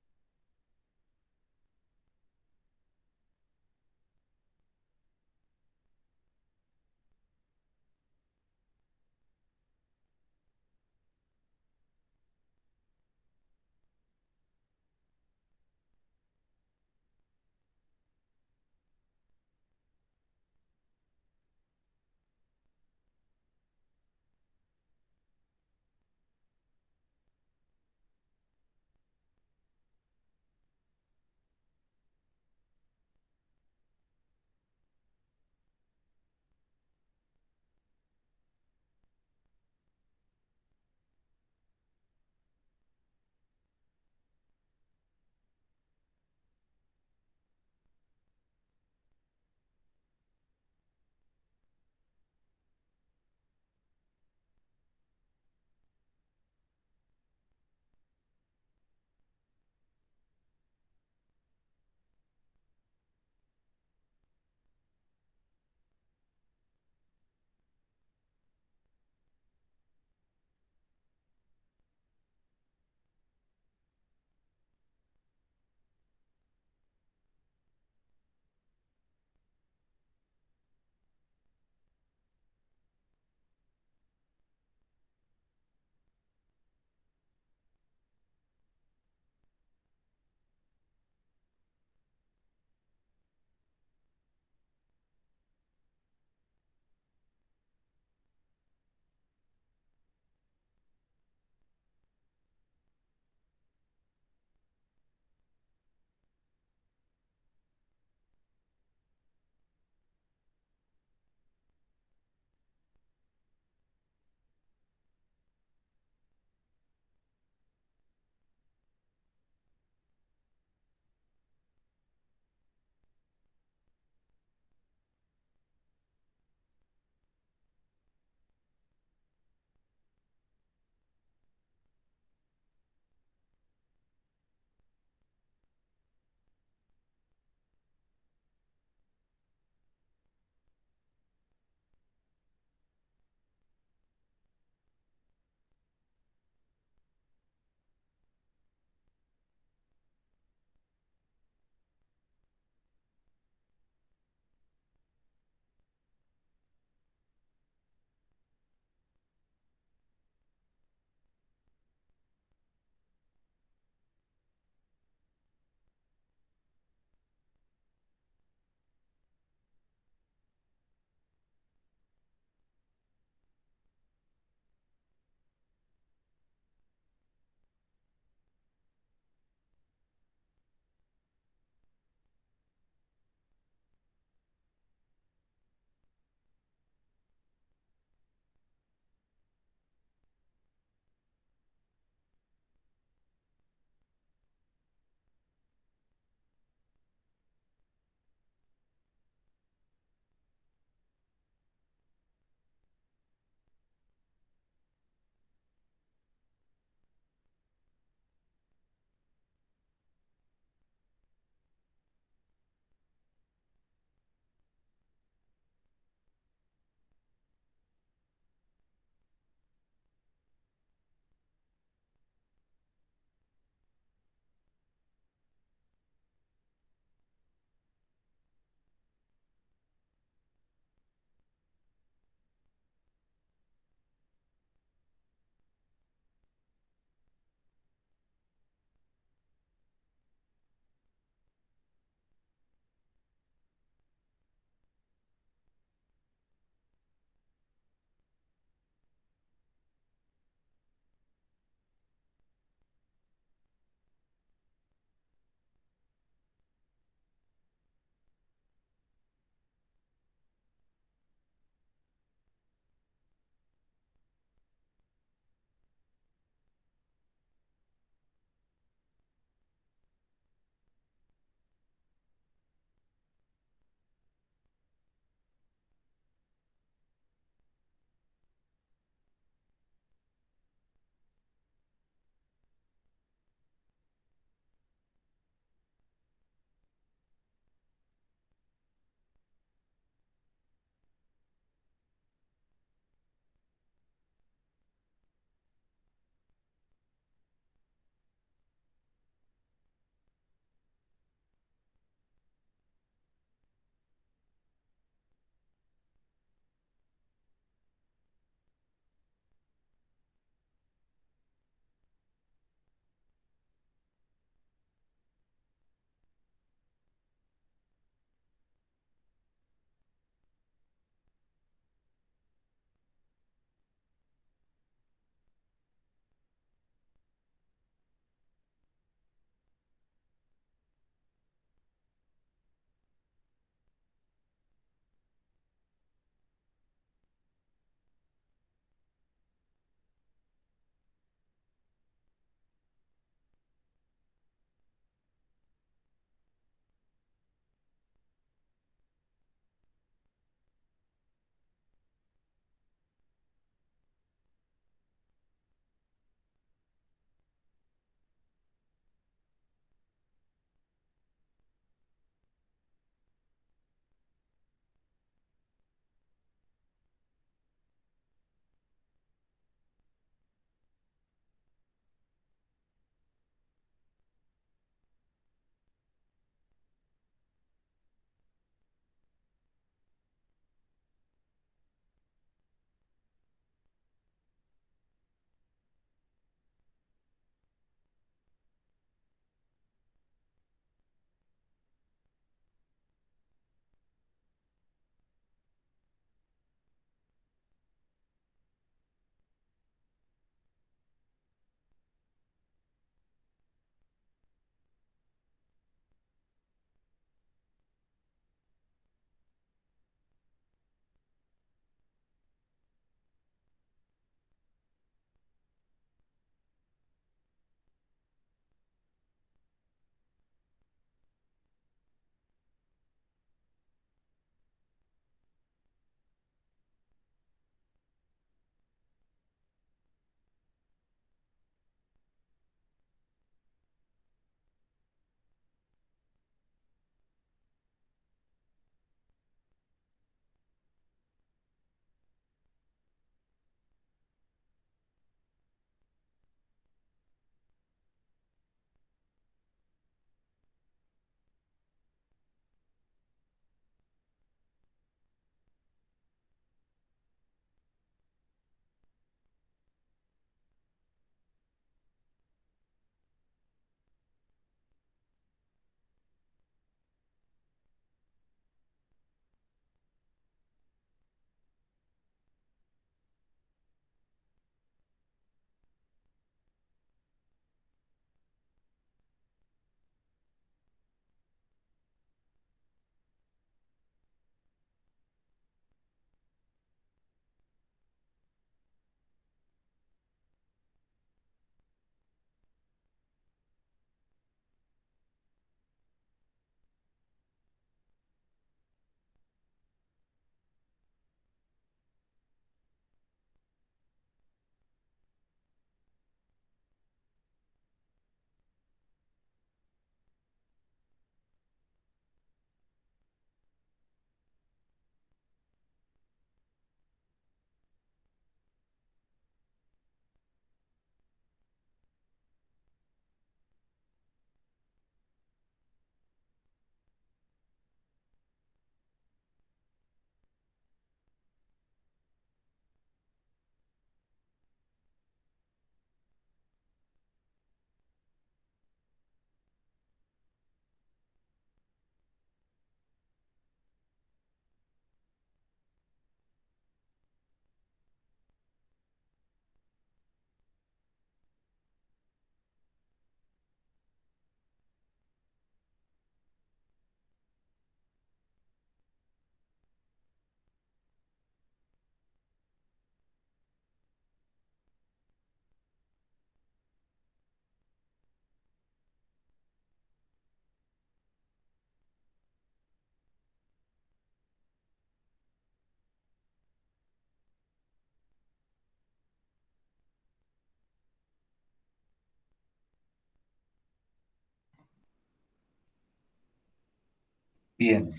Bien.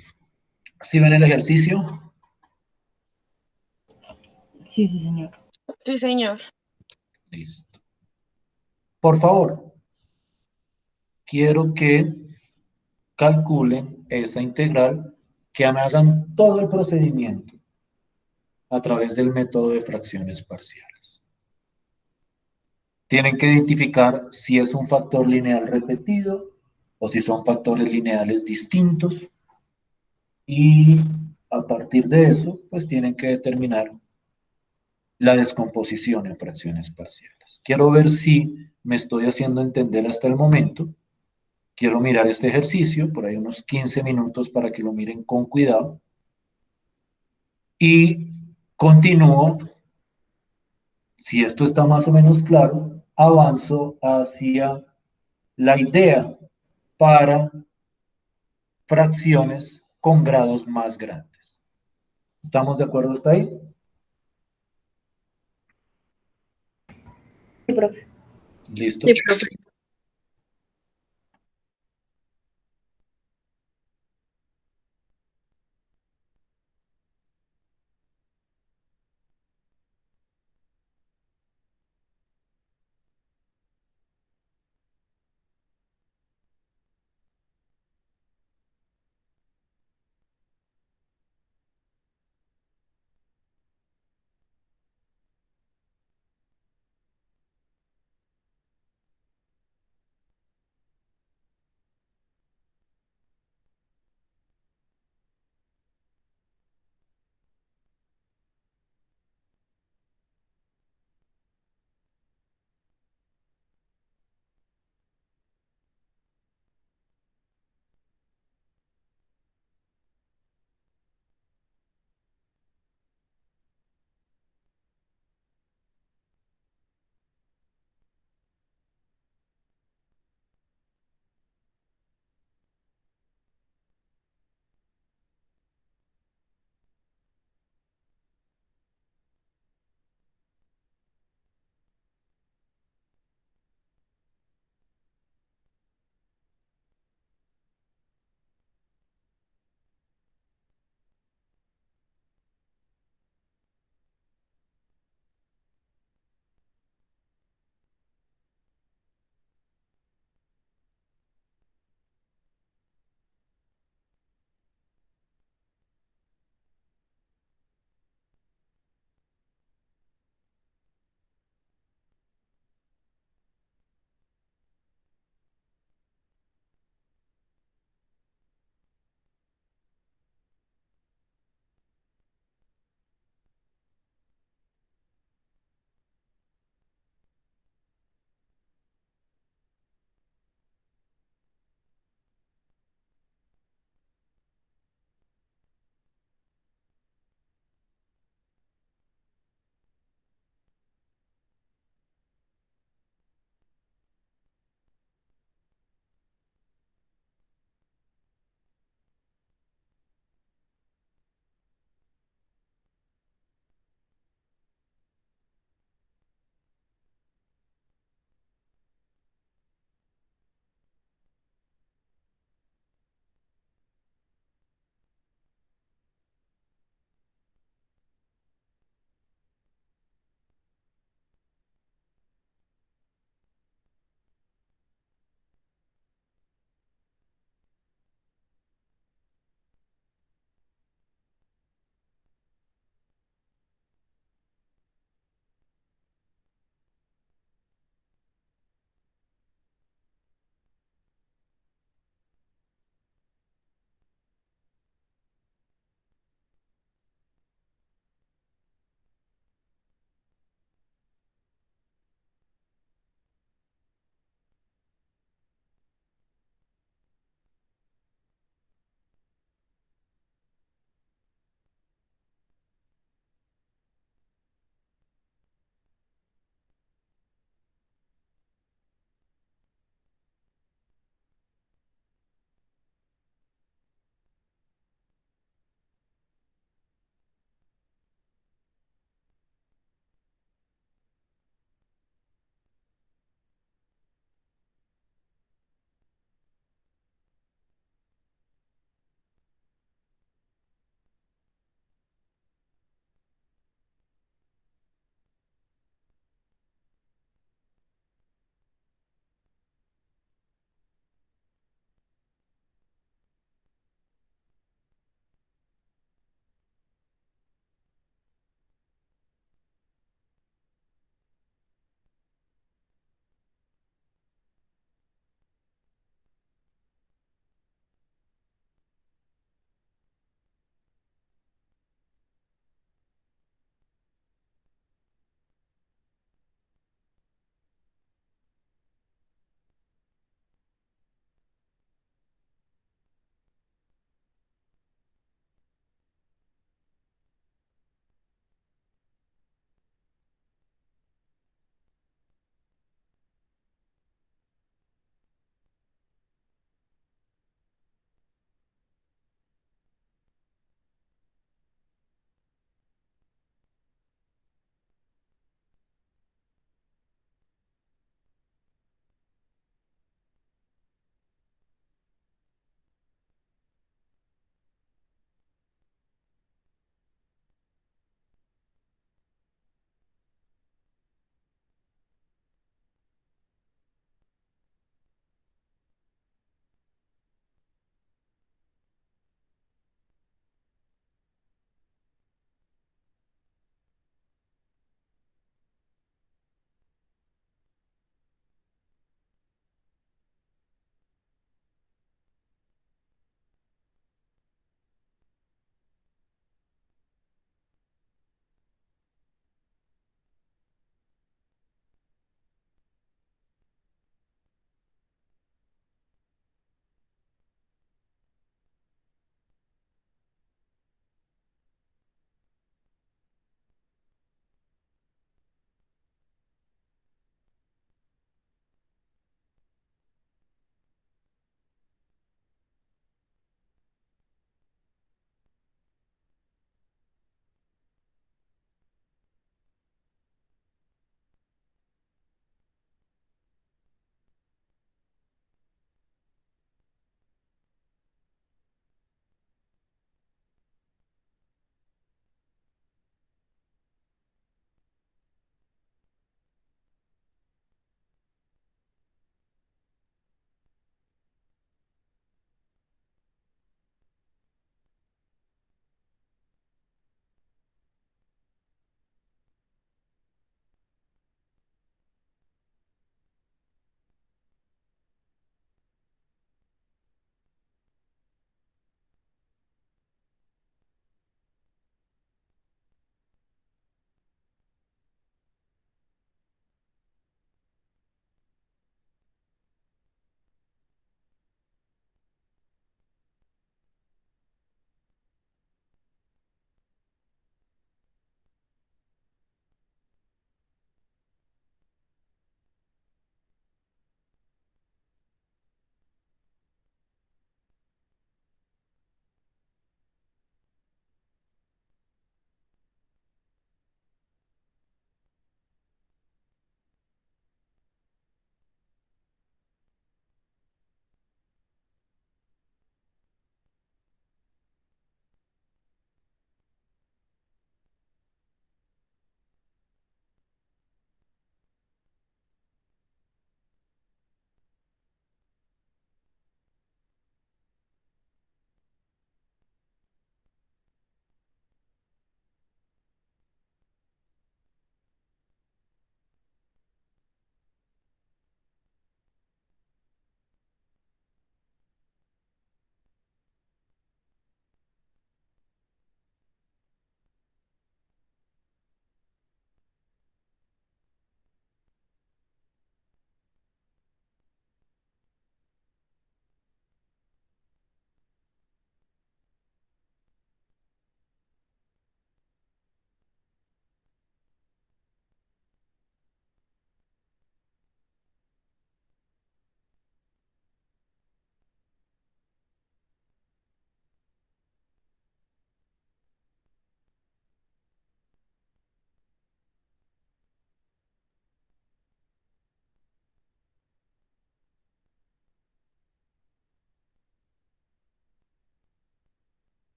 ¿Sí ven el ejercicio? Sí, sí, señor. Sí, señor. Listo. Por favor, quiero que calculen esa integral, que me hagan todo el procedimiento a través del método de fracciones parciales. Tienen que identificar si es un factor lineal repetido o si son factores lineales distintos y a partir de eso, pues tienen que determinar la descomposición en fracciones parciales. Quiero ver si me estoy haciendo entender hasta el momento. Quiero mirar este ejercicio, por ahí unos 15 minutos para que lo miren con cuidado. Y continúo, si esto está más o menos claro, avanzo hacia la idea para fracciones con grados más grandes. ¿Estamos de acuerdo hasta ahí? Sí, profe. ¿Listo? Sí, profe.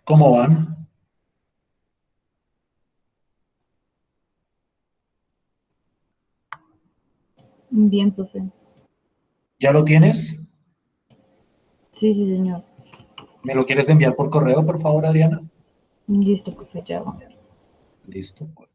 ¿Cómo van? Bien, profe. ¿Ya lo tienes? Sí, sí, señor. ¿Me lo quieres enviar por correo, por favor, Adriana? Listo, profe, ya va. Listo, pues.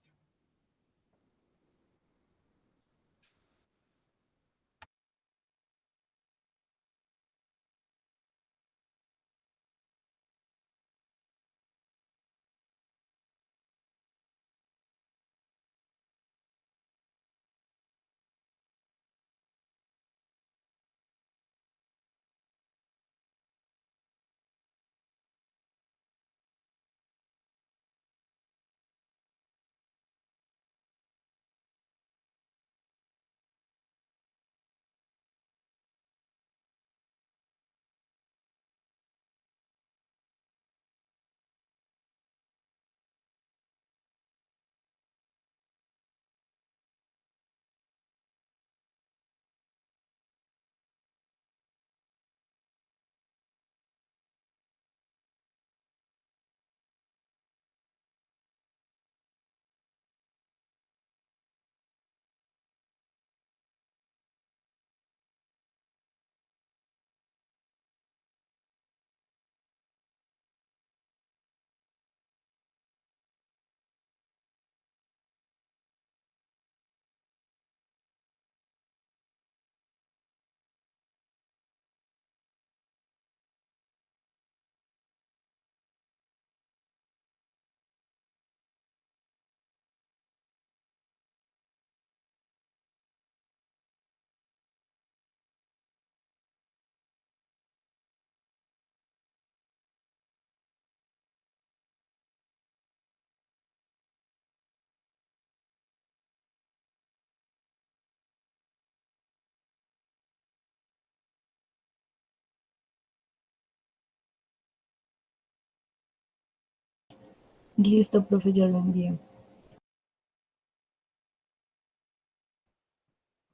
Listo, profe, ya lo envié.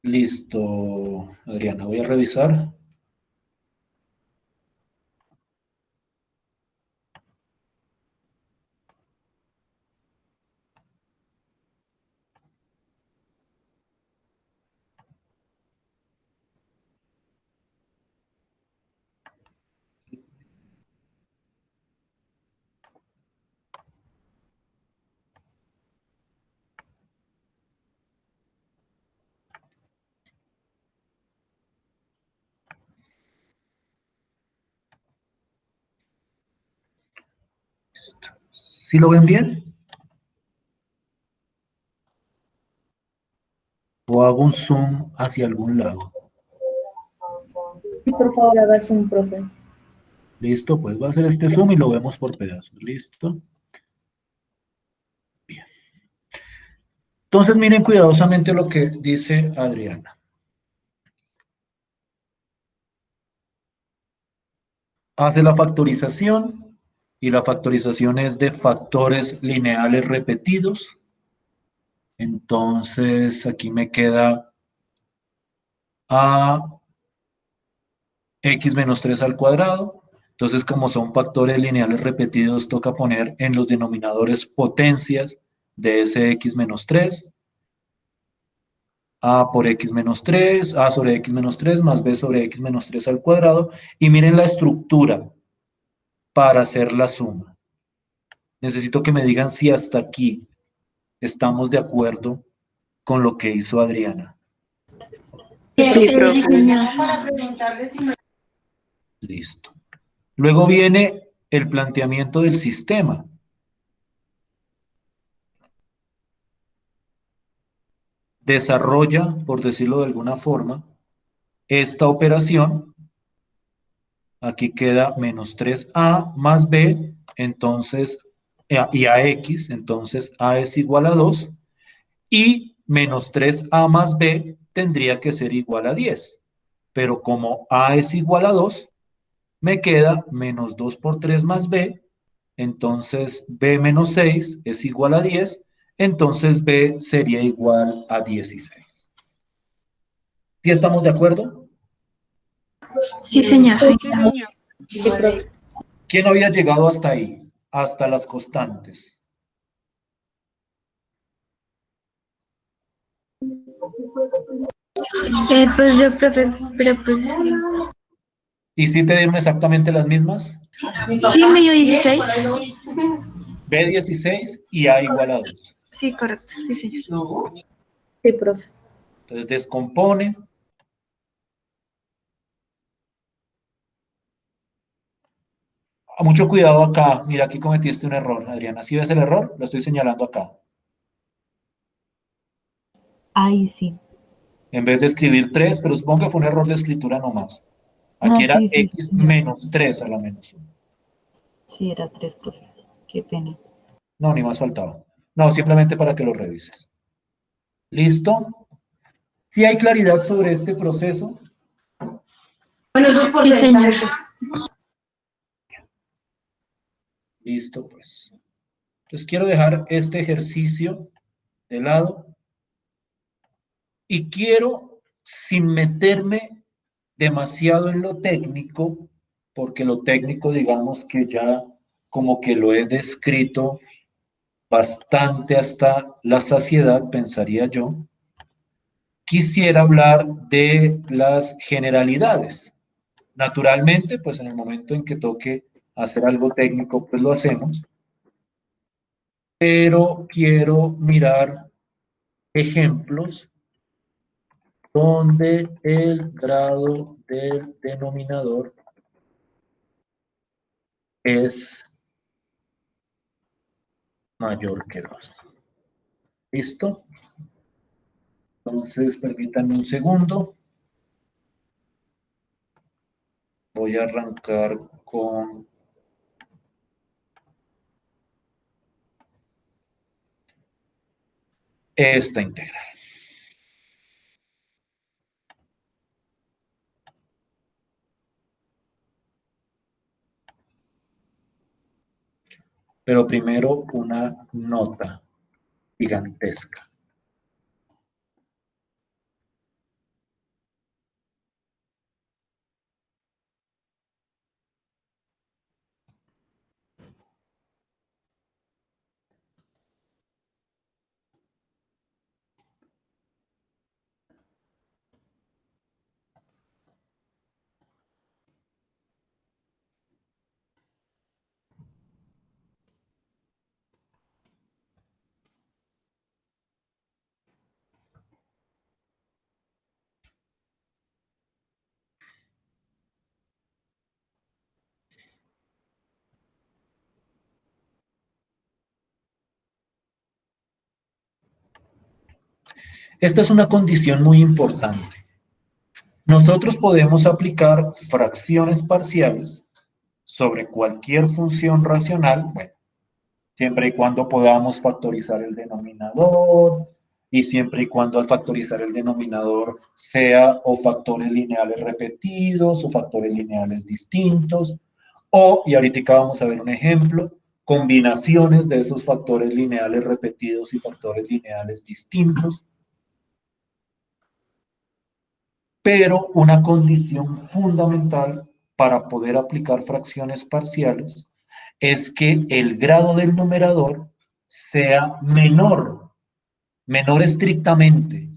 Listo, Adriana, voy a revisar. ¿Sí lo ven bien? ¿O hago un zoom hacia algún lado? Sí, por favor, hagas un profe. Listo, pues va a hacer este zoom y lo vemos por pedazos. Listo. Bien. Entonces miren cuidadosamente lo que dice Adriana. Hace la factorización y la factorización es de factores lineales repetidos. Entonces aquí me queda a x menos 3 al cuadrado. Entonces, como son factores lineales repetidos, toca poner en los denominadores potencias de ese x menos 3. A por x menos 3, a sobre x menos 3 más b sobre x menos 3 al cuadrado. Y miren la estructura para hacer la suma. Necesito que me digan si hasta aquí estamos de acuerdo con lo que hizo Adriana. Sí, señor. Listo. Luego viene el planteamiento del sistema. Desarrolla, por decirlo de alguna forma, esta operación. Aquí queda menos 3a más b, entonces, y a x, entonces a es igual a 2, y menos 3a más b tendría que ser igual a 10. Pero como a es igual a 2, me queda menos 2 por 3 más b, entonces b menos 6 es igual a 10, entonces b sería igual a 16. ¿Sí estamos de acuerdo? Sí, señor. Ahí Sí, está. señor. Sí, profe. ¿Quién había llegado hasta ahí? hasta las constantes. Pues yo, profe, pero pues ¿Y si te dieron exactamente las mismas? sí, me dio 16. B 16 y A igual a 2. Sí, correcto, sí, señor. Sí, profe. Entonces descompone. Mucho cuidado acá. Mira, aquí cometiste un error, Adriana. ¿Sí ves el error? Lo estoy señalando acá. Ahí sí. En vez de escribir 3, pero supongo que fue un error de escritura nomás. Ah, Aquí era sí, sí, sí, X señor. menos 3 a la menos 1. Sí, era 3, profe. Qué pena. No, ni más faltaba. No, simplemente para que lo revises. ¿Listo? Si hay claridad sobre este proceso, Sí, señor. listo, pues. Entonces quiero dejar este ejercicio de lado y quiero, sin meterme demasiado en lo técnico, porque lo técnico, digamos que ya como que lo he descrito bastante hasta la saciedad, pensaría yo, quisiera hablar de las generalidades. Naturalmente, pues en el momento en que toque hacer algo técnico, pues lo hacemos, pero quiero mirar ejemplos donde el grado del denominador es mayor que 2. ¿Listo? Entonces, permítanme un segundo. Voy a arrancar con esta integral. Pero primero una nota gigantesca. Esta es una condición muy importante. Nosotros podemos aplicar fracciones parciales sobre cualquier función racional, bueno, siempre y cuando podamos factorizar el denominador y siempre y cuando al factorizar el denominador sea o factores lineales repetidos o factores lineales distintos, o, y ahorita vamos a ver un ejemplo, combinaciones de esos factores lineales repetidos y factores lineales distintos. Pero una condición fundamental para poder aplicar fracciones parciales es que el grado del numerador sea menor estrictamente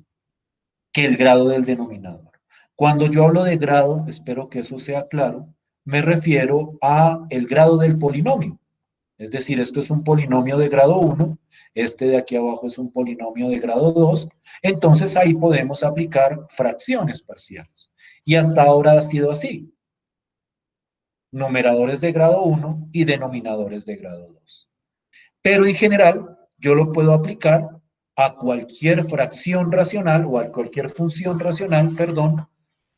que el grado del denominador. Cuando yo hablo de grado, espero que eso sea claro, me refiero a el grado del polinomio. Es decir, esto es un polinomio de grado 1, este de aquí abajo es un polinomio de grado 2, entonces ahí podemos aplicar fracciones parciales. Y hasta ahora ha sido así, numeradores de grado 1 y denominadores de grado 2. Pero en general, yo lo puedo aplicar a cualquier fracción racional o a cualquier función racional, perdón,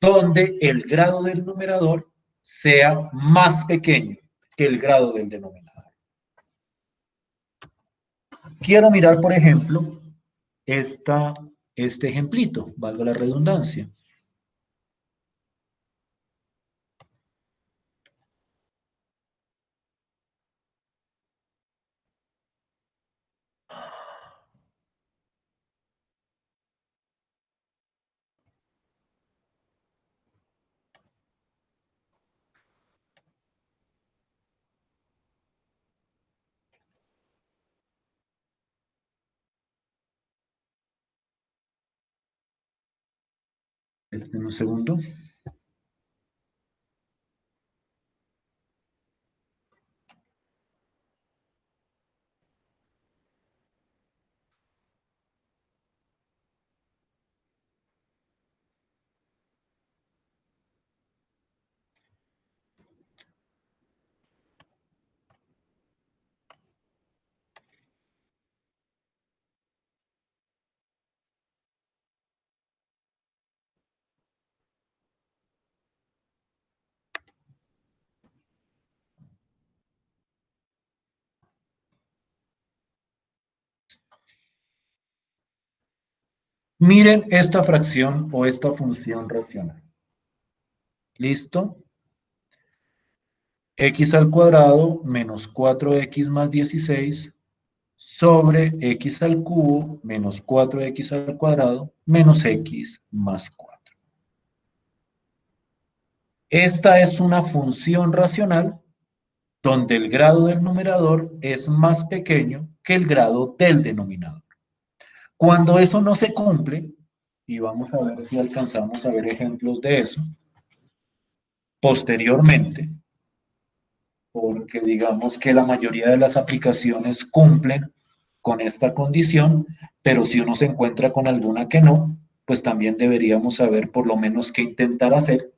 donde el grado del numerador sea más pequeño que el grado del denominador. Quiero mirar, por ejemplo, este ejemplito, valga la redundancia. En un segundo. Miren esta fracción o esta función racional. ¿Listo? X al cuadrado menos 4x más 16 sobre x al cubo menos 4x al cuadrado menos x más 4. Esta es una función racional donde el grado del numerador es más pequeño que el grado del denominador. Cuando eso no se cumple, y vamos a ver si alcanzamos a ver ejemplos de eso, posteriormente, porque digamos que la mayoría de las aplicaciones cumplen con esta condición, pero si uno se encuentra con alguna que no, pues también deberíamos saber por lo menos qué intentar hacer.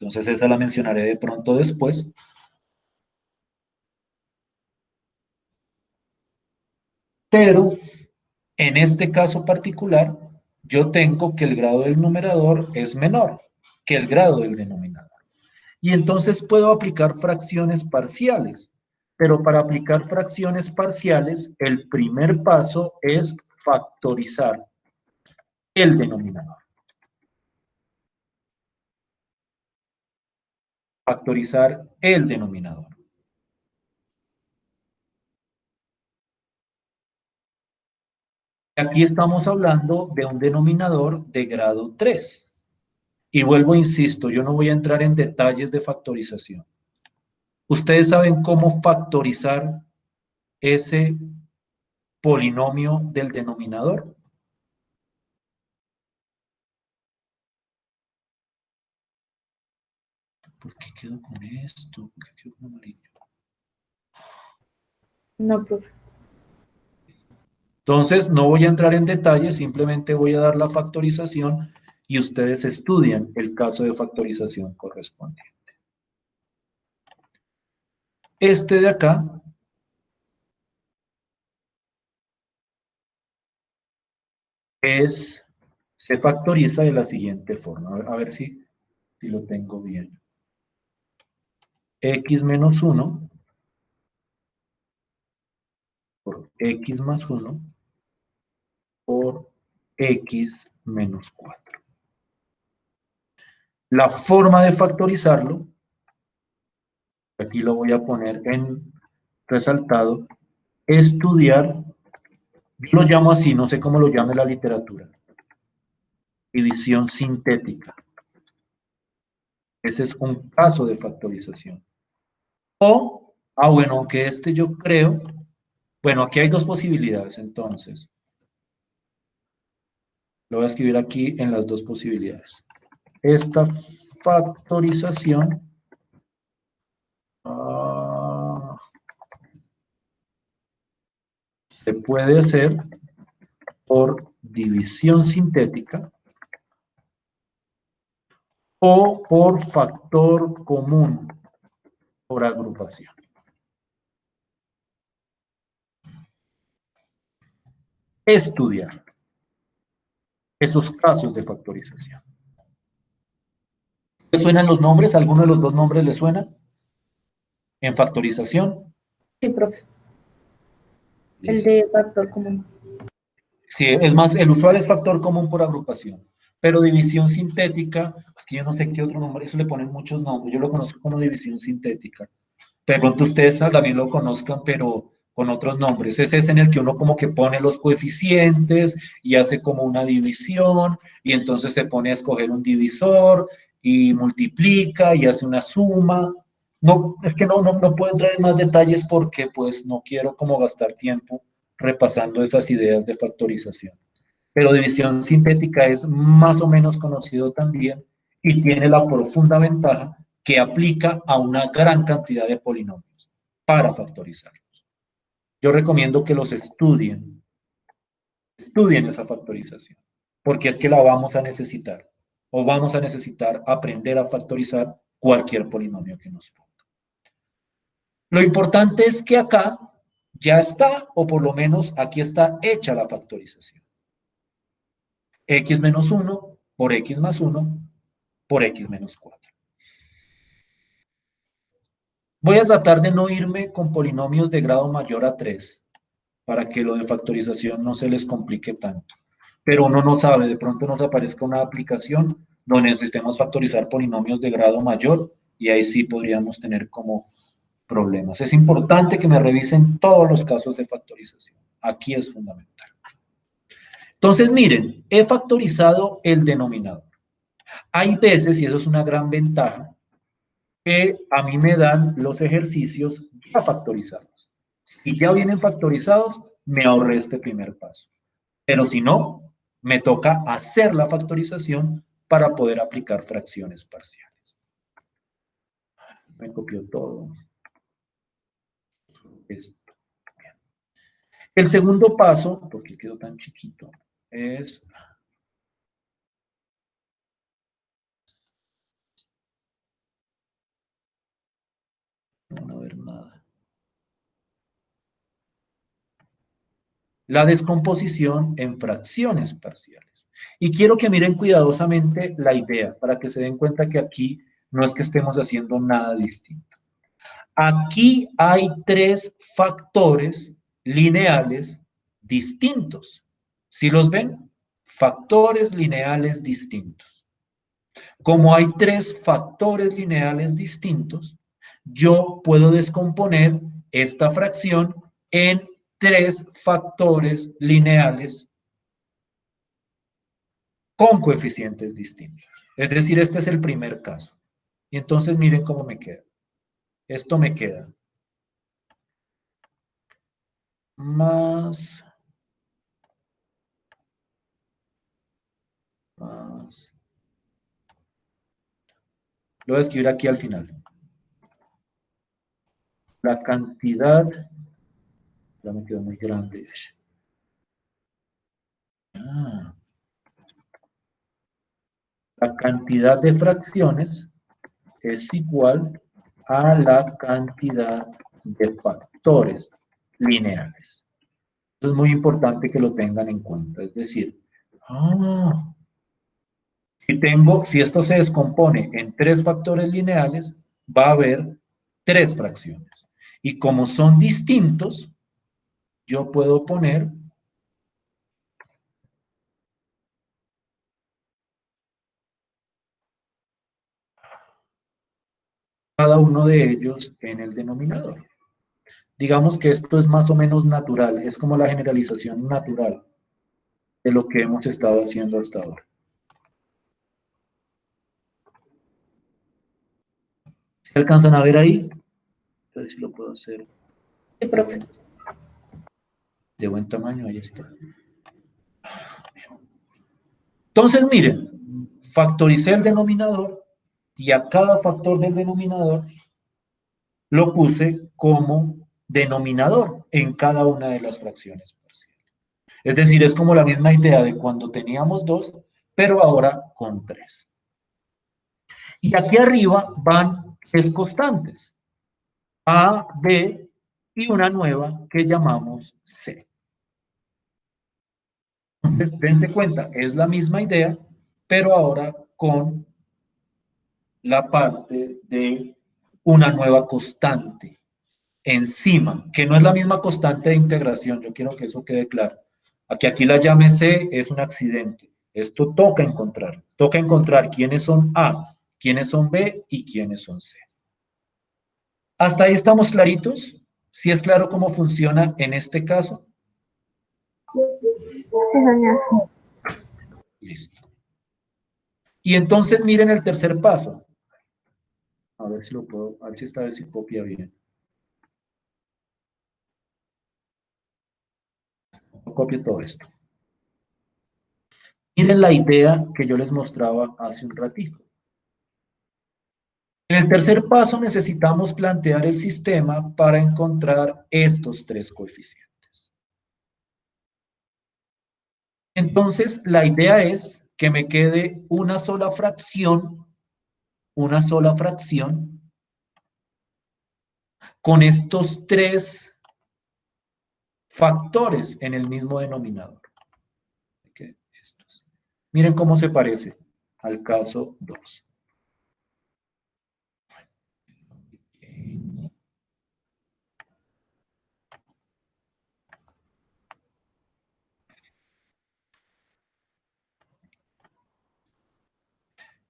Entonces esa la mencionaré de pronto después. Pero en este caso particular, yo tengo que el grado del numerador es menor que el grado del denominador. Y entonces puedo aplicar fracciones parciales. Pero para aplicar fracciones parciales, el primer paso es factorizar el denominador. Factorizar el denominador. Aquí estamos hablando de un denominador de grado 3. Y vuelvo, insisto, yo no voy a entrar en detalles de factorización. ¿Ustedes saben cómo factorizar ese polinomio del denominador? ¿Por qué quedo con esto? ¿Por qué quedo con amarillo? No, profe. Entonces, no voy a entrar en detalles, simplemente voy a dar la factorización y ustedes estudian el caso de factorización correspondiente. Este de acá se factoriza de la siguiente forma. A ver si lo tengo bien. X menos 1 por X más 1 por X menos 4. La forma de factorizarlo, aquí lo voy a poner en resaltado, estudiar, yo lo llamo así, no sé cómo lo llame la literatura, división sintética. Este es un caso de factorización. O, bueno, aunque este yo creo, bueno, aquí hay dos posibilidades, entonces. Lo voy a escribir aquí en las dos posibilidades. Esta factorización se puede hacer por división sintética o por factor común por agrupación. Estudiar esos casos de factorización. ¿Le suenan los nombres? ¿Alguno de los dos nombres le suena? En factorización. Sí, profe. El Listo. de factor común. Sí, es más, el usual es factor común por agrupación. Pero división sintética, es que yo no sé qué otro nombre, eso le ponen muchos nombres. Yo lo conozco como división sintética. De pronto ustedes también lo conozcan, pero con otros nombres. Ese es en el que uno como que pone los coeficientes y hace como una división y entonces se pone a escoger un divisor y multiplica y hace una suma. No, es que no puedo entrar en más detalles porque pues no quiero como gastar tiempo repasando esas ideas de factorización. pero división sintética es más o menos conocido también y tiene la profunda ventaja que aplica a una gran cantidad de polinomios para factorizarlos. Yo recomiendo que los estudien esa factorización, porque es que la vamos a necesitar, o vamos a necesitar aprender a factorizar cualquier polinomio que nos ponga. Lo importante es que acá ya está, o por lo menos aquí está hecha la factorización. X menos 1 por X más 1 por X menos 4. Voy a tratar de no irme con polinomios de grado mayor a 3, para que lo de factorización no se les complique tanto. Pero uno no sabe, de pronto nos aparezca una aplicación donde necesitemos factorizar polinomios de grado mayor y ahí sí podríamos tener como problemas. Es importante que me revisen todos los casos de factorización. Aquí es fundamental. Entonces, miren, he factorizado el denominador. Hay veces, y eso es una gran ventaja, que a mí me dan los ejercicios ya factorizados. Si ya vienen factorizados, me ahorré este primer paso. Pero si no, me toca hacer la factorización para poder aplicar fracciones parciales. Me copió todo esto. El segundo paso, porque quedó tan chiquito, es... No van a ver nada. La descomposición en fracciones parciales. Y quiero que miren cuidadosamente la idea, para que se den cuenta que aquí no es que estemos haciendo nada distinto. Aquí hay 3 factores lineales distintos. ¿Sí los ven? Factores lineales distintos. Como hay 3 factores lineales distintos, yo puedo descomponer esta fracción en 3 factores lineales con coeficientes distintos. Es decir, este es el primer caso. Y entonces miren cómo me queda. Esto me queda más lo voy a escribir aquí al final. La cantidad, ya me quedó muy grande. La cantidad de fracciones es igual a la cantidad de factores lineales. Eso es muy importante que lo tengan en cuenta. Es decir, si esto se descompone en 3 factores lineales, va a haber 3 fracciones. Y como son distintos, yo puedo poner cada uno de ellos en el denominador. Digamos que esto es más o menos natural, es como la generalización natural de lo que hemos estado haciendo hasta ahora. ¿Se alcanzan a ver ahí? A ver si lo puedo hacer. Sí, profe. De buen tamaño, ahí está. Entonces, miren, factoricé el denominador y a cada factor del denominador lo puse como denominador en cada una de las fracciones parciales. Es decir, es como la misma idea de cuando teníamos 2, pero ahora con 3. Y aquí arriba van 3 constantes, A, B y una nueva que llamamos C. Entonces, dense cuenta, es la misma idea, pero ahora con la parte de una nueva constante encima, que no es la misma constante de integración, yo quiero que eso quede claro. Aquí la llame C es un accidente. Esto toca encontrar quiénes son A, quiénes son B y quiénes son C. ¿Hasta ahí estamos claritos? ¿Sí es claro cómo funciona en este caso? Sí, señor. Listo. Y entonces miren el tercer paso. A ver si lo puedo, a ver si esta vez si copia bien. Copio todo esto. miren la idea que yo les mostraba hace un ratito. En el tercer paso necesitamos plantear el sistema para encontrar estos tres coeficientes. Entonces, la idea es que me quede una sola fracción con estos tres factores en el mismo denominador. Miren cómo se parece al caso 2.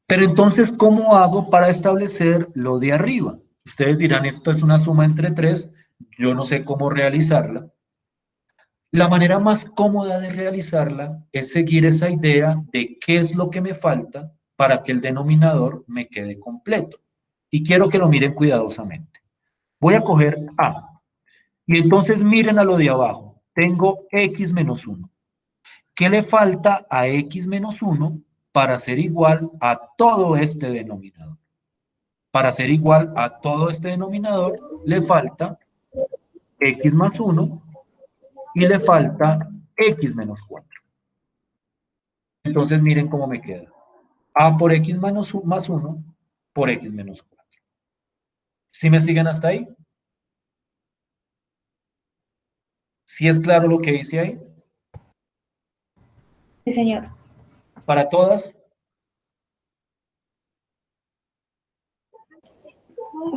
Pero entonces, ¿cómo hago para establecer lo de arriba? Ustedes dirán, esto es una suma entre 3, yo no sé cómo realizarla. La manera más cómoda de realizarla es seguir esa idea de qué es lo que me falta para que el denominador me quede completo. Y quiero que lo miren cuidadosamente. Voy a coger A. Y entonces miren a lo de abajo. Tengo X menos 1. ¿Qué le falta a X menos 1 para ser igual a todo este denominador? Para ser igual a todo este denominador, le falta X más 1 y le falta X menos 4. Entonces miren cómo me queda. A por X más 1 por X menos 4. ¿Sí me siguen hasta ahí? ¿Sí es claro lo que dice ahí? Sí, señor. ¿Para todas?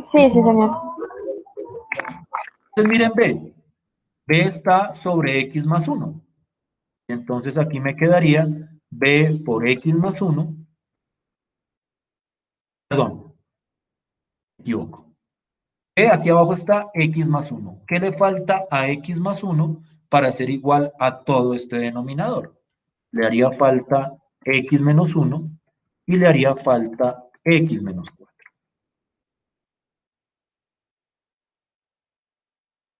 Sí, sí, señor. Entonces miren B. B está sobre X más 1. Entonces aquí me quedaría B por X más 1. Perdón, me equivoco. Aquí abajo está X más 1. ¿Qué le falta a X más 1 para ser igual a todo este denominador? Le haría falta X menos 1 y le haría falta X menos 4.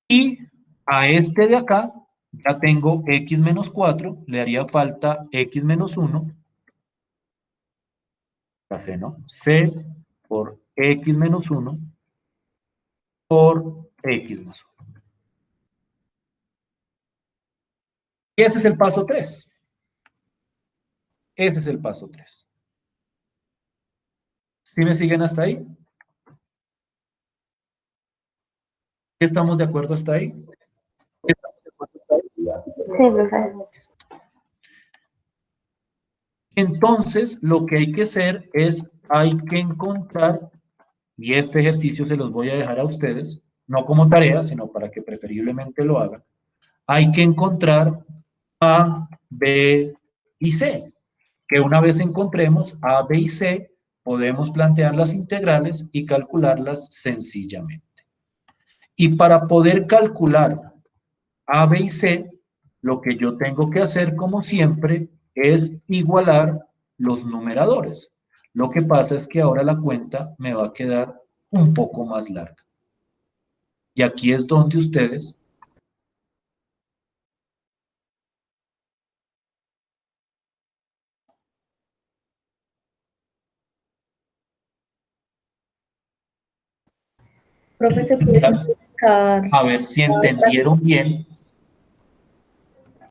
Y a este de acá ya tengo X menos 4, le haría falta X menos 1. La C, ¿no? C por X menos 1 por X más 1. Y ese es el paso 3. Ese es el paso 3. ¿Sí me siguen hasta ahí? ¿Estamos de acuerdo hasta ahí? Sí, profe. Entonces, lo que hay que hacer es, hay que encontrar, y este ejercicio se los voy a dejar a ustedes, no como tarea, sino para que preferiblemente lo hagan, hay que encontrar A, B y C, que una vez encontremos A, B y C, podemos plantear las integrales y calcularlas sencillamente. Y para poder calcular A, B y C, lo que yo tengo que hacer, como siempre, es igualar los numeradores. Lo que pasa es que ahora la cuenta me va a quedar un poco más larga. Y aquí es donde ustedes Profe, ¿se puede explicar? a ver si entendieron bien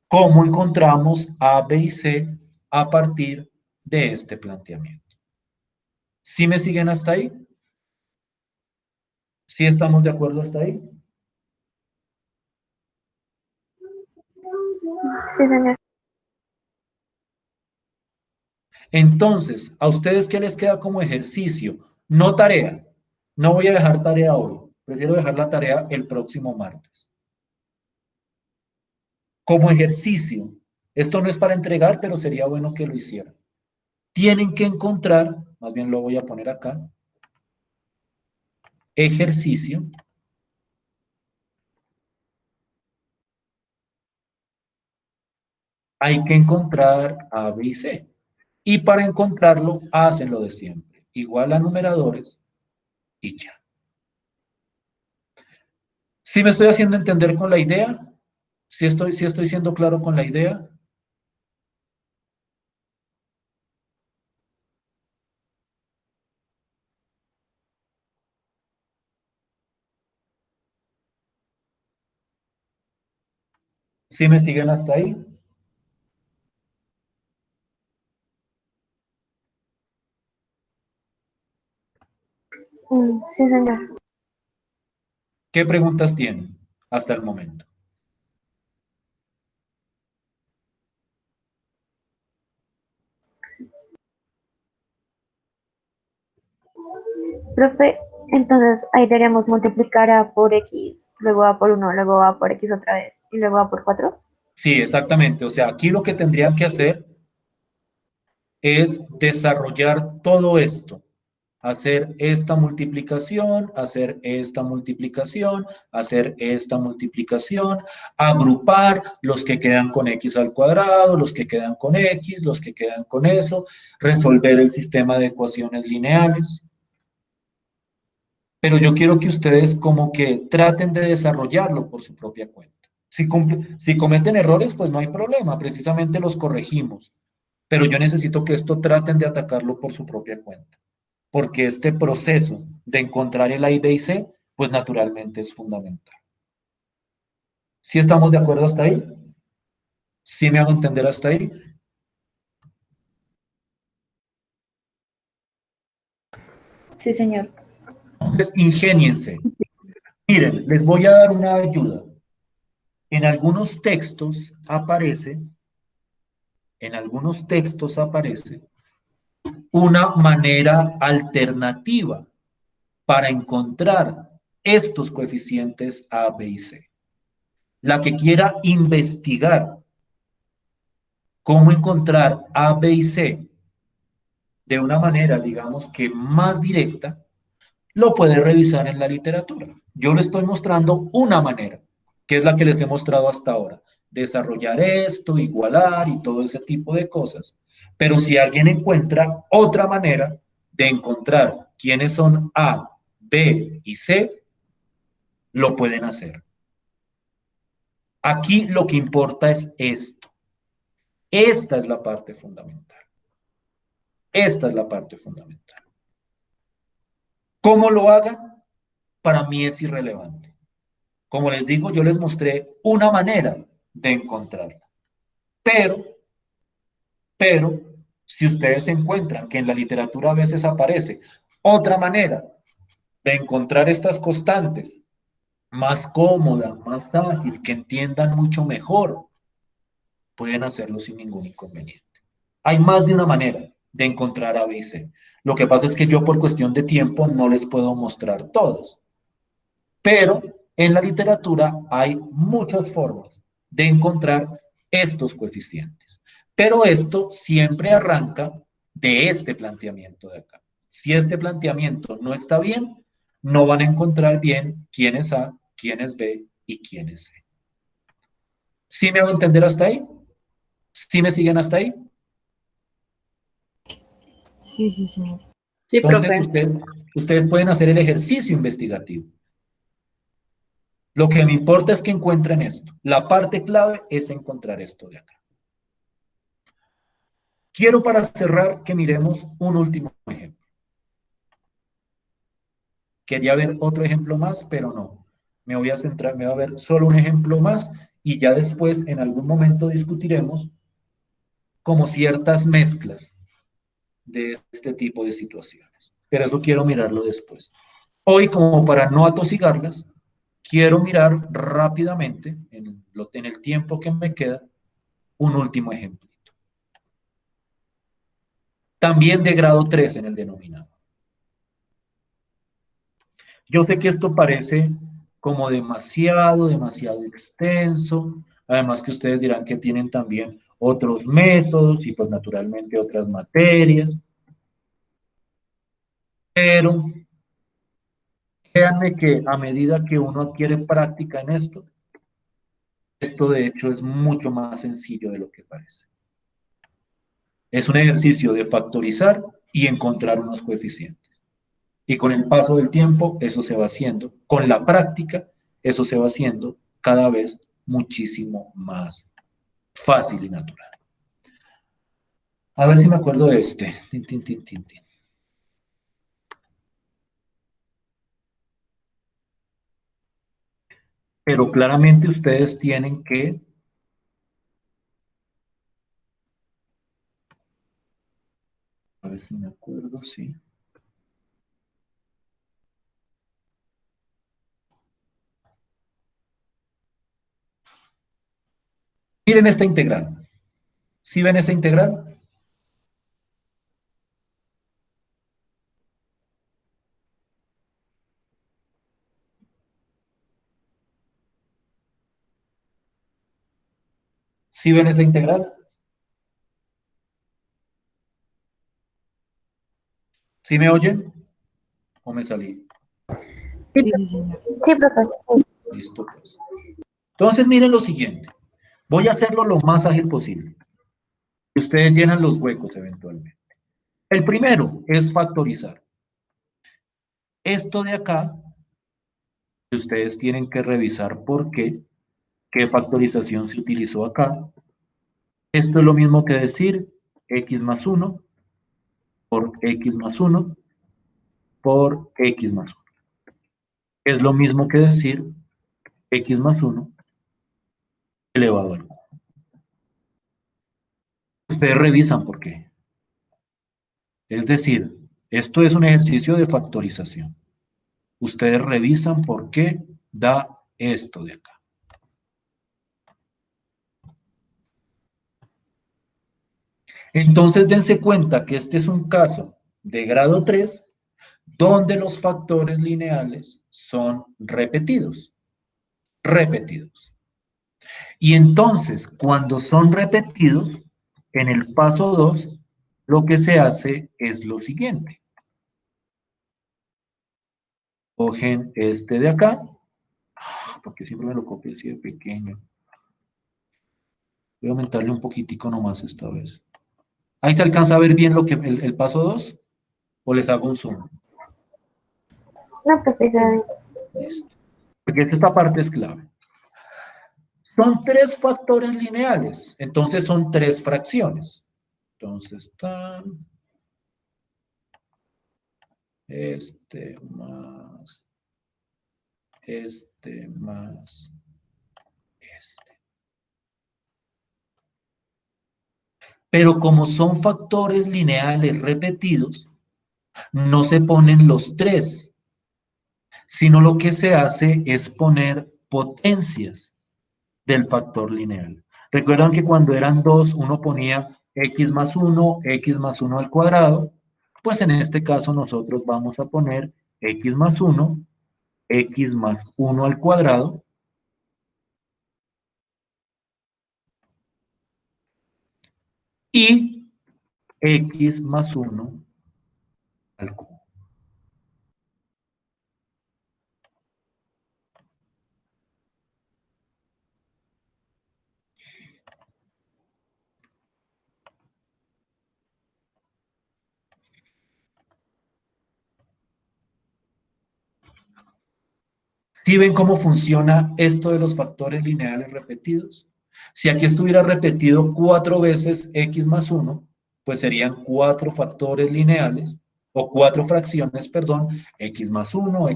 cómo encontramos A, B y C a partir de este planteamiento. ¿Sí me siguen hasta ahí? ¿Sí estamos de acuerdo hasta ahí? Sí, señor. Entonces, ¿a ustedes qué les queda como ejercicio? No tarea. No voy a dejar tarea hoy. Prefiero dejar la tarea el próximo martes. Como ejercicio, esto no es para entregar, pero sería bueno que lo hicieran. Tienen que encontrar, más bien lo voy a poner acá, ejercicio. Hay que encontrar A, B y C. Y para encontrarlo, hacen lo de siempre. Igual a numeradores y ya. ¿Sí me estoy haciendo entender con la idea? ¿Sí estoy siendo claro con la idea? ¿Sí me siguen hasta ahí? Sí, señor. ¿Qué preguntas tienen hasta el momento? Profe, entonces ahí deberíamos multiplicar a por x, luego a por uno, luego a por x otra vez, y luego a por 4. Sí, exactamente. O sea, aquí lo que tendrían que hacer es desarrollar todo esto. Hacer esta multiplicación, hacer esta multiplicación, hacer esta multiplicación, agrupar los que quedan con x al cuadrado, los que quedan con x, los que quedan con eso, resolver el sistema de ecuaciones lineales. Pero yo quiero que ustedes como que traten de desarrollarlo por su propia cuenta. Si cometen errores, pues no hay problema, precisamente los corregimos. Pero yo necesito que esto traten de atacarlo por su propia cuenta, porque este proceso de encontrar el A y B y C, pues naturalmente es fundamental. ¿Sí estamos de acuerdo hasta ahí? ¿Sí me hago entender hasta ahí? Sí, señor. Entonces, ingéniense. Miren, les voy a dar una ayuda. En algunos textos aparece, en algunos textos aparece una manera alternativa para encontrar estos coeficientes A, B y C. La que quiera investigar cómo encontrar A, B y C de una manera, digamos que más directa, lo puede revisar en la literatura. Yo le estoy mostrando una manera, que es la que les he mostrado hasta ahora. Desarrollar esto, igualar y todo ese tipo de cosas. Pero si alguien encuentra otra manera de encontrar quiénes son A, B y C, lo pueden hacer. Aquí lo que importa es esto. Esta es la parte fundamental. Esta es la parte fundamental. ¿Cómo lo hagan? Para mí es irrelevante. Como les digo, yo les mostré una manera de encontrarla. Pero, pero, si ustedes encuentran que en la literatura a veces aparece otra manera de encontrar estas constantes, más cómoda, más ágil, que entiendan mucho mejor, pueden hacerlo sin ningún inconveniente. Hay más de una manera de encontrar A, B y C. Lo que pasa es que yo por cuestión de tiempo no les puedo mostrar todas. Pero en la literatura hay muchas formas de encontrar estos coeficientes. Pero esto siempre arranca de este planteamiento de acá. Si este planteamiento no está bien, no van a encontrar bien quién es A, quién es B y quién es C. ¿Sí me hago entender hasta ahí? ¿Sí me siguen hasta ahí? Sí, sí, señor. Sí, Entonces, profe. ustedes pueden hacer el ejercicio investigativo. Lo que me importa es que encuentren esto. La parte clave es encontrar esto de acá. Quiero para cerrar que miremos un último ejemplo. Quería ver otro ejemplo más, pero no. Me voy a centrar, me voy a ver solo un ejemplo más y ya después en algún momento discutiremos como ciertas mezclas de este tipo de situaciones. Pero eso quiero mirarlo después. Hoy, como para no atosigarlas, quiero mirar rápidamente, en el tiempo que me queda, un último ejemplo. También de grado 3 en el denominador. Yo sé que esto parece como demasiado extenso, además que ustedes dirán que tienen también otros métodos y pues naturalmente otras materias, pero créanme que a medida que uno adquiere práctica en esto de hecho es mucho más sencillo de lo que parece. Es un ejercicio de factorizar y encontrar unos coeficientes. Y con el paso del tiempo, eso se va haciendo. Con la práctica, eso se va haciendo cada vez muchísimo más fácil y natural. A ver si me acuerdo de este. Tin, tin, tin, tin, tin. Pero claramente ustedes tienen que ver si me acuerdo, sí. Miren esta integral. ¿Sí ven esa integral? ¿Sí ven esa integral? ¿Sí me oyen? ¿O me salí? Sí, sí, señor. Sí, profe. Listo, pues. Entonces, miren lo siguiente. Voy a hacerlo lo más ágil posible. Ustedes llenan los huecos eventualmente. El primero es factorizar. Esto de acá, ustedes tienen que revisar por qué factorización se utilizó acá. Esto es lo mismo que decir x más 1 por x más 1 por x más 1. Es lo mismo que decir x más 1 elevado al cubo. Ustedes revisan por qué. Es decir, esto es un ejercicio de factorización. Ustedes revisan por qué da esto de acá. Entonces dense cuenta que este es un caso de grado 3 donde los factores lineales son repetidos. Repetidos. Y entonces, cuando son repetidos, en el paso 2, lo que se hace es lo siguiente. Cogen este de acá, porque siempre me lo copio así de pequeño. Voy a aumentarle un poquitico nomás esta vez. Ahí se alcanza a ver bien lo que el paso 2, o les hago un zoom. No, profe, ya. Listo. Porque esta parte es clave. Son 3 factores lineales, entonces son 3 fracciones. Entonces están este más este. Pero como son factores lineales repetidos, no se ponen los 3, sino lo que se hace es poner potencias del factor lineal. Recuerdan que cuando eran 2, uno ponía x más 1 al cuadrado, pues en este caso nosotros vamos a poner x más 1 al cuadrado, y x más 1 al cubo. ¿Sí ven cómo funciona esto de los factores lineales repetidos? Si aquí estuviera repetido 4 veces x más 1, pues serían 4 factores lineales, o 4 fracciones, perdón, x más 1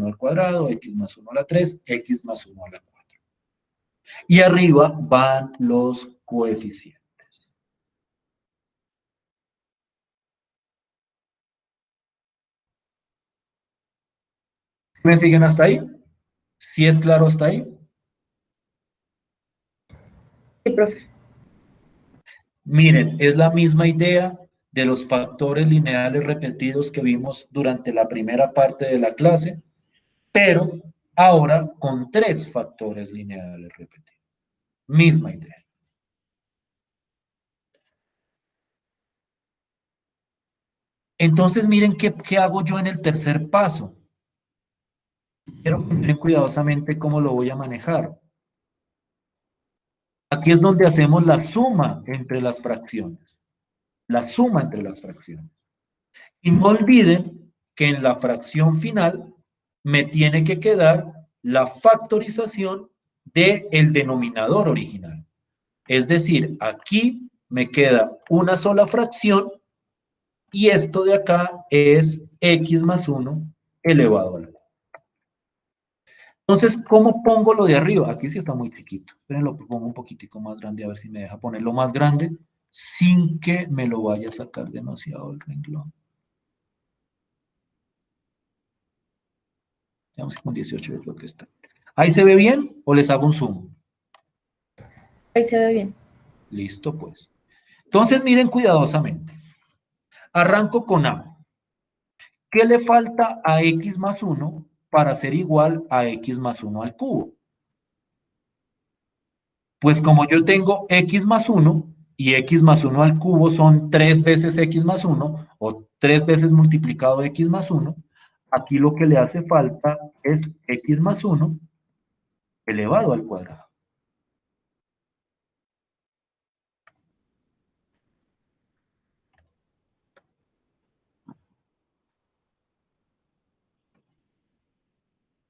al cuadrado, x más 1 a la 3, x más 1 a la 4. Y arriba van los coeficientes. ¿Me siguen hasta ahí? ¿Sí es claro hasta ahí? Sí, profe. Miren, es la misma idea de los factores lineales repetidos que vimos durante la primera parte de la clase, pero ahora con 3 factores lineales repetidos. Misma idea. Entonces, miren qué hago yo en el tercer paso. Quiero que miren cuidadosamente cómo lo voy a manejar. Aquí es donde hacemos la suma entre las fracciones. La suma entre las fracciones. Y no olviden que en la fracción final me tiene que quedar la factorización del denominador original. Es decir, aquí me queda una sola fracción y esto de acá es x más 1 elevado al 4. Entonces, ¿cómo pongo lo de arriba? Aquí sí está muy chiquito. Esperen, lo pongo un poquitico más grande a ver si me deja ponerlo más grande sin que me lo vaya a sacar demasiado el renglón. Digamos que con 18 yo creo que está. ¿Ahí se ve bien o les hago un zoom? Ahí se ve bien. Listo, pues. Entonces, miren cuidadosamente. Arranco con A. ¿Qué le falta a x más 1 para ser igual a x más 1 al cubo? Pues como yo tengo x más 1 y x más 1 al cubo son 3 veces x más 1 o 3 veces multiplicado x más 1, aquí lo que le hace falta es x más 1 elevado al cuadrado.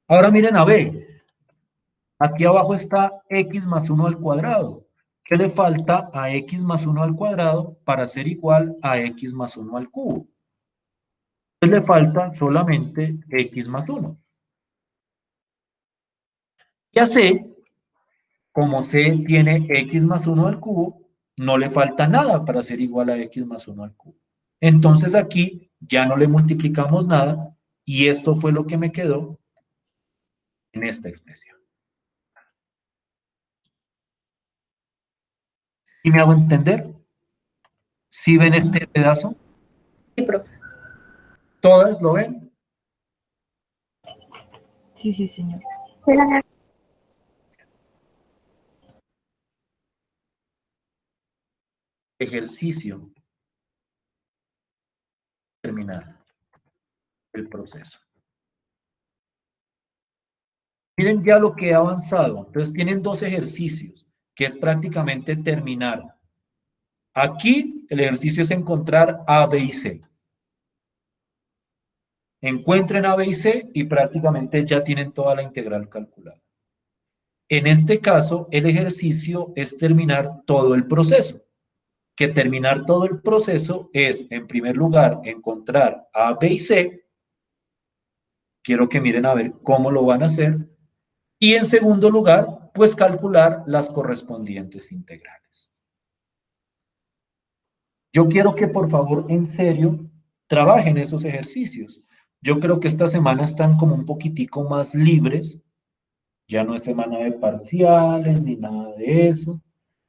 Ahora miren a B. Aquí abajo está x más 1 al cuadrado. ¿Qué le falta a x más 1 al cuadrado para ser igual a x más 1 al cubo? Pues le falta solamente x más 1. Ya C, como C tiene x más 1 al cubo, no le falta nada para ser igual a x más 1 al cubo. Entonces aquí ya no le multiplicamos nada y esto fue lo que me quedó en esta expresión. ¿Y me hago entender? ¿Sí ven este pedazo? Sí, profe. ¿Todas lo ven? Sí, sí, señor. Sí, señor. Ejercicio. Terminar el proceso. Miren ya lo que he avanzado. Entonces tienen dos ejercicios, que es prácticamente terminar. Aquí el ejercicio es encontrar A, B y C. Encuentren A, B y C y prácticamente ya tienen toda la integral calculada. En este caso, el ejercicio es terminar todo el proceso. Que terminar todo el proceso es, en primer lugar, encontrar A, B y C. Quiero que miren a ver cómo lo van a hacer. Y en segundo lugar, pues calcular las correspondientes integrales. Yo quiero que por favor, en serio, trabajen esos ejercicios. Yo creo que esta semana están como un poquitico más libres. Ya no es semana de parciales ni nada de eso.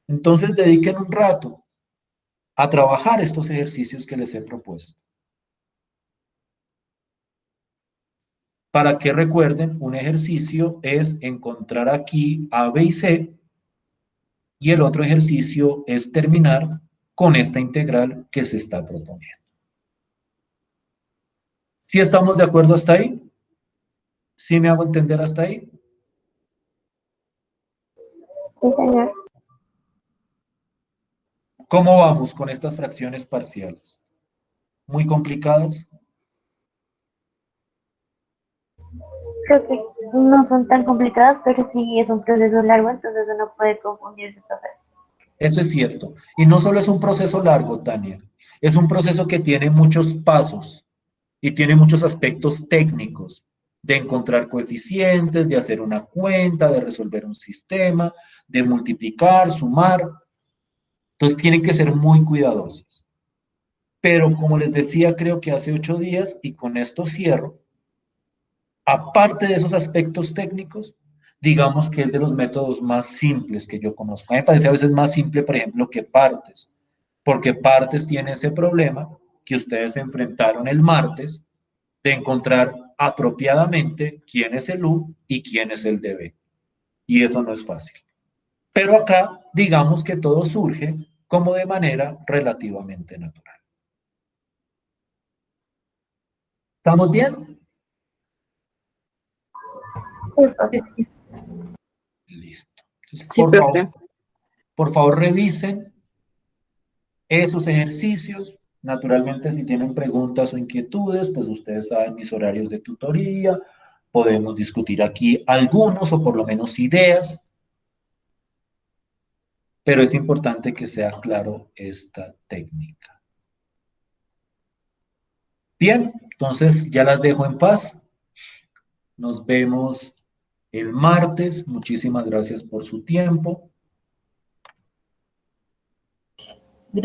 Entonces dediquen un rato a trabajar estos ejercicios que les he propuesto. Para que recuerden, un ejercicio es encontrar aquí A, B y C, y el otro ejercicio es terminar con esta integral que se está proponiendo. ¿Sí estamos de acuerdo hasta ahí? ¿Sí me hago entender hasta ahí? Sí, señor. ¿Cómo vamos con estas fracciones parciales? ¿Muy complicados? Creo que no son tan complicadas, pero sí es un proceso largo, entonces uno puede confundirse. Eso es cierto. Y no solo es un proceso largo, Tania, es un proceso que tiene muchos pasos y tiene muchos aspectos técnicos de encontrar coeficientes, de hacer una cuenta, de resolver un sistema, de multiplicar, sumar. Entonces tienen que ser muy cuidadosos. Pero como les decía, creo que hace 8 días, y con esto cierro, aparte de esos aspectos técnicos, digamos que es de los métodos más simples que yo conozco. A mí me parece a veces más simple, por ejemplo, que partes, porque partes tiene ese problema que ustedes enfrentaron el martes de encontrar apropiadamente quién es el U y quién es el DB. Y eso no es fácil. Pero acá, digamos que todo surge como de manera relativamente natural. ¿Estamos bien? Sí, profe. Listo. Entonces, Sí, profe. por favor, revisen esos ejercicios. Naturalmente, si tienen preguntas o inquietudes, pues ustedes saben mis horarios de tutoría. Podemos discutir aquí algunos o por lo menos ideas. Pero es importante que sea claro esta técnica. Bien, entonces ya las dejo en paz. Nos vemos el martes. Muchísimas gracias por su tiempo.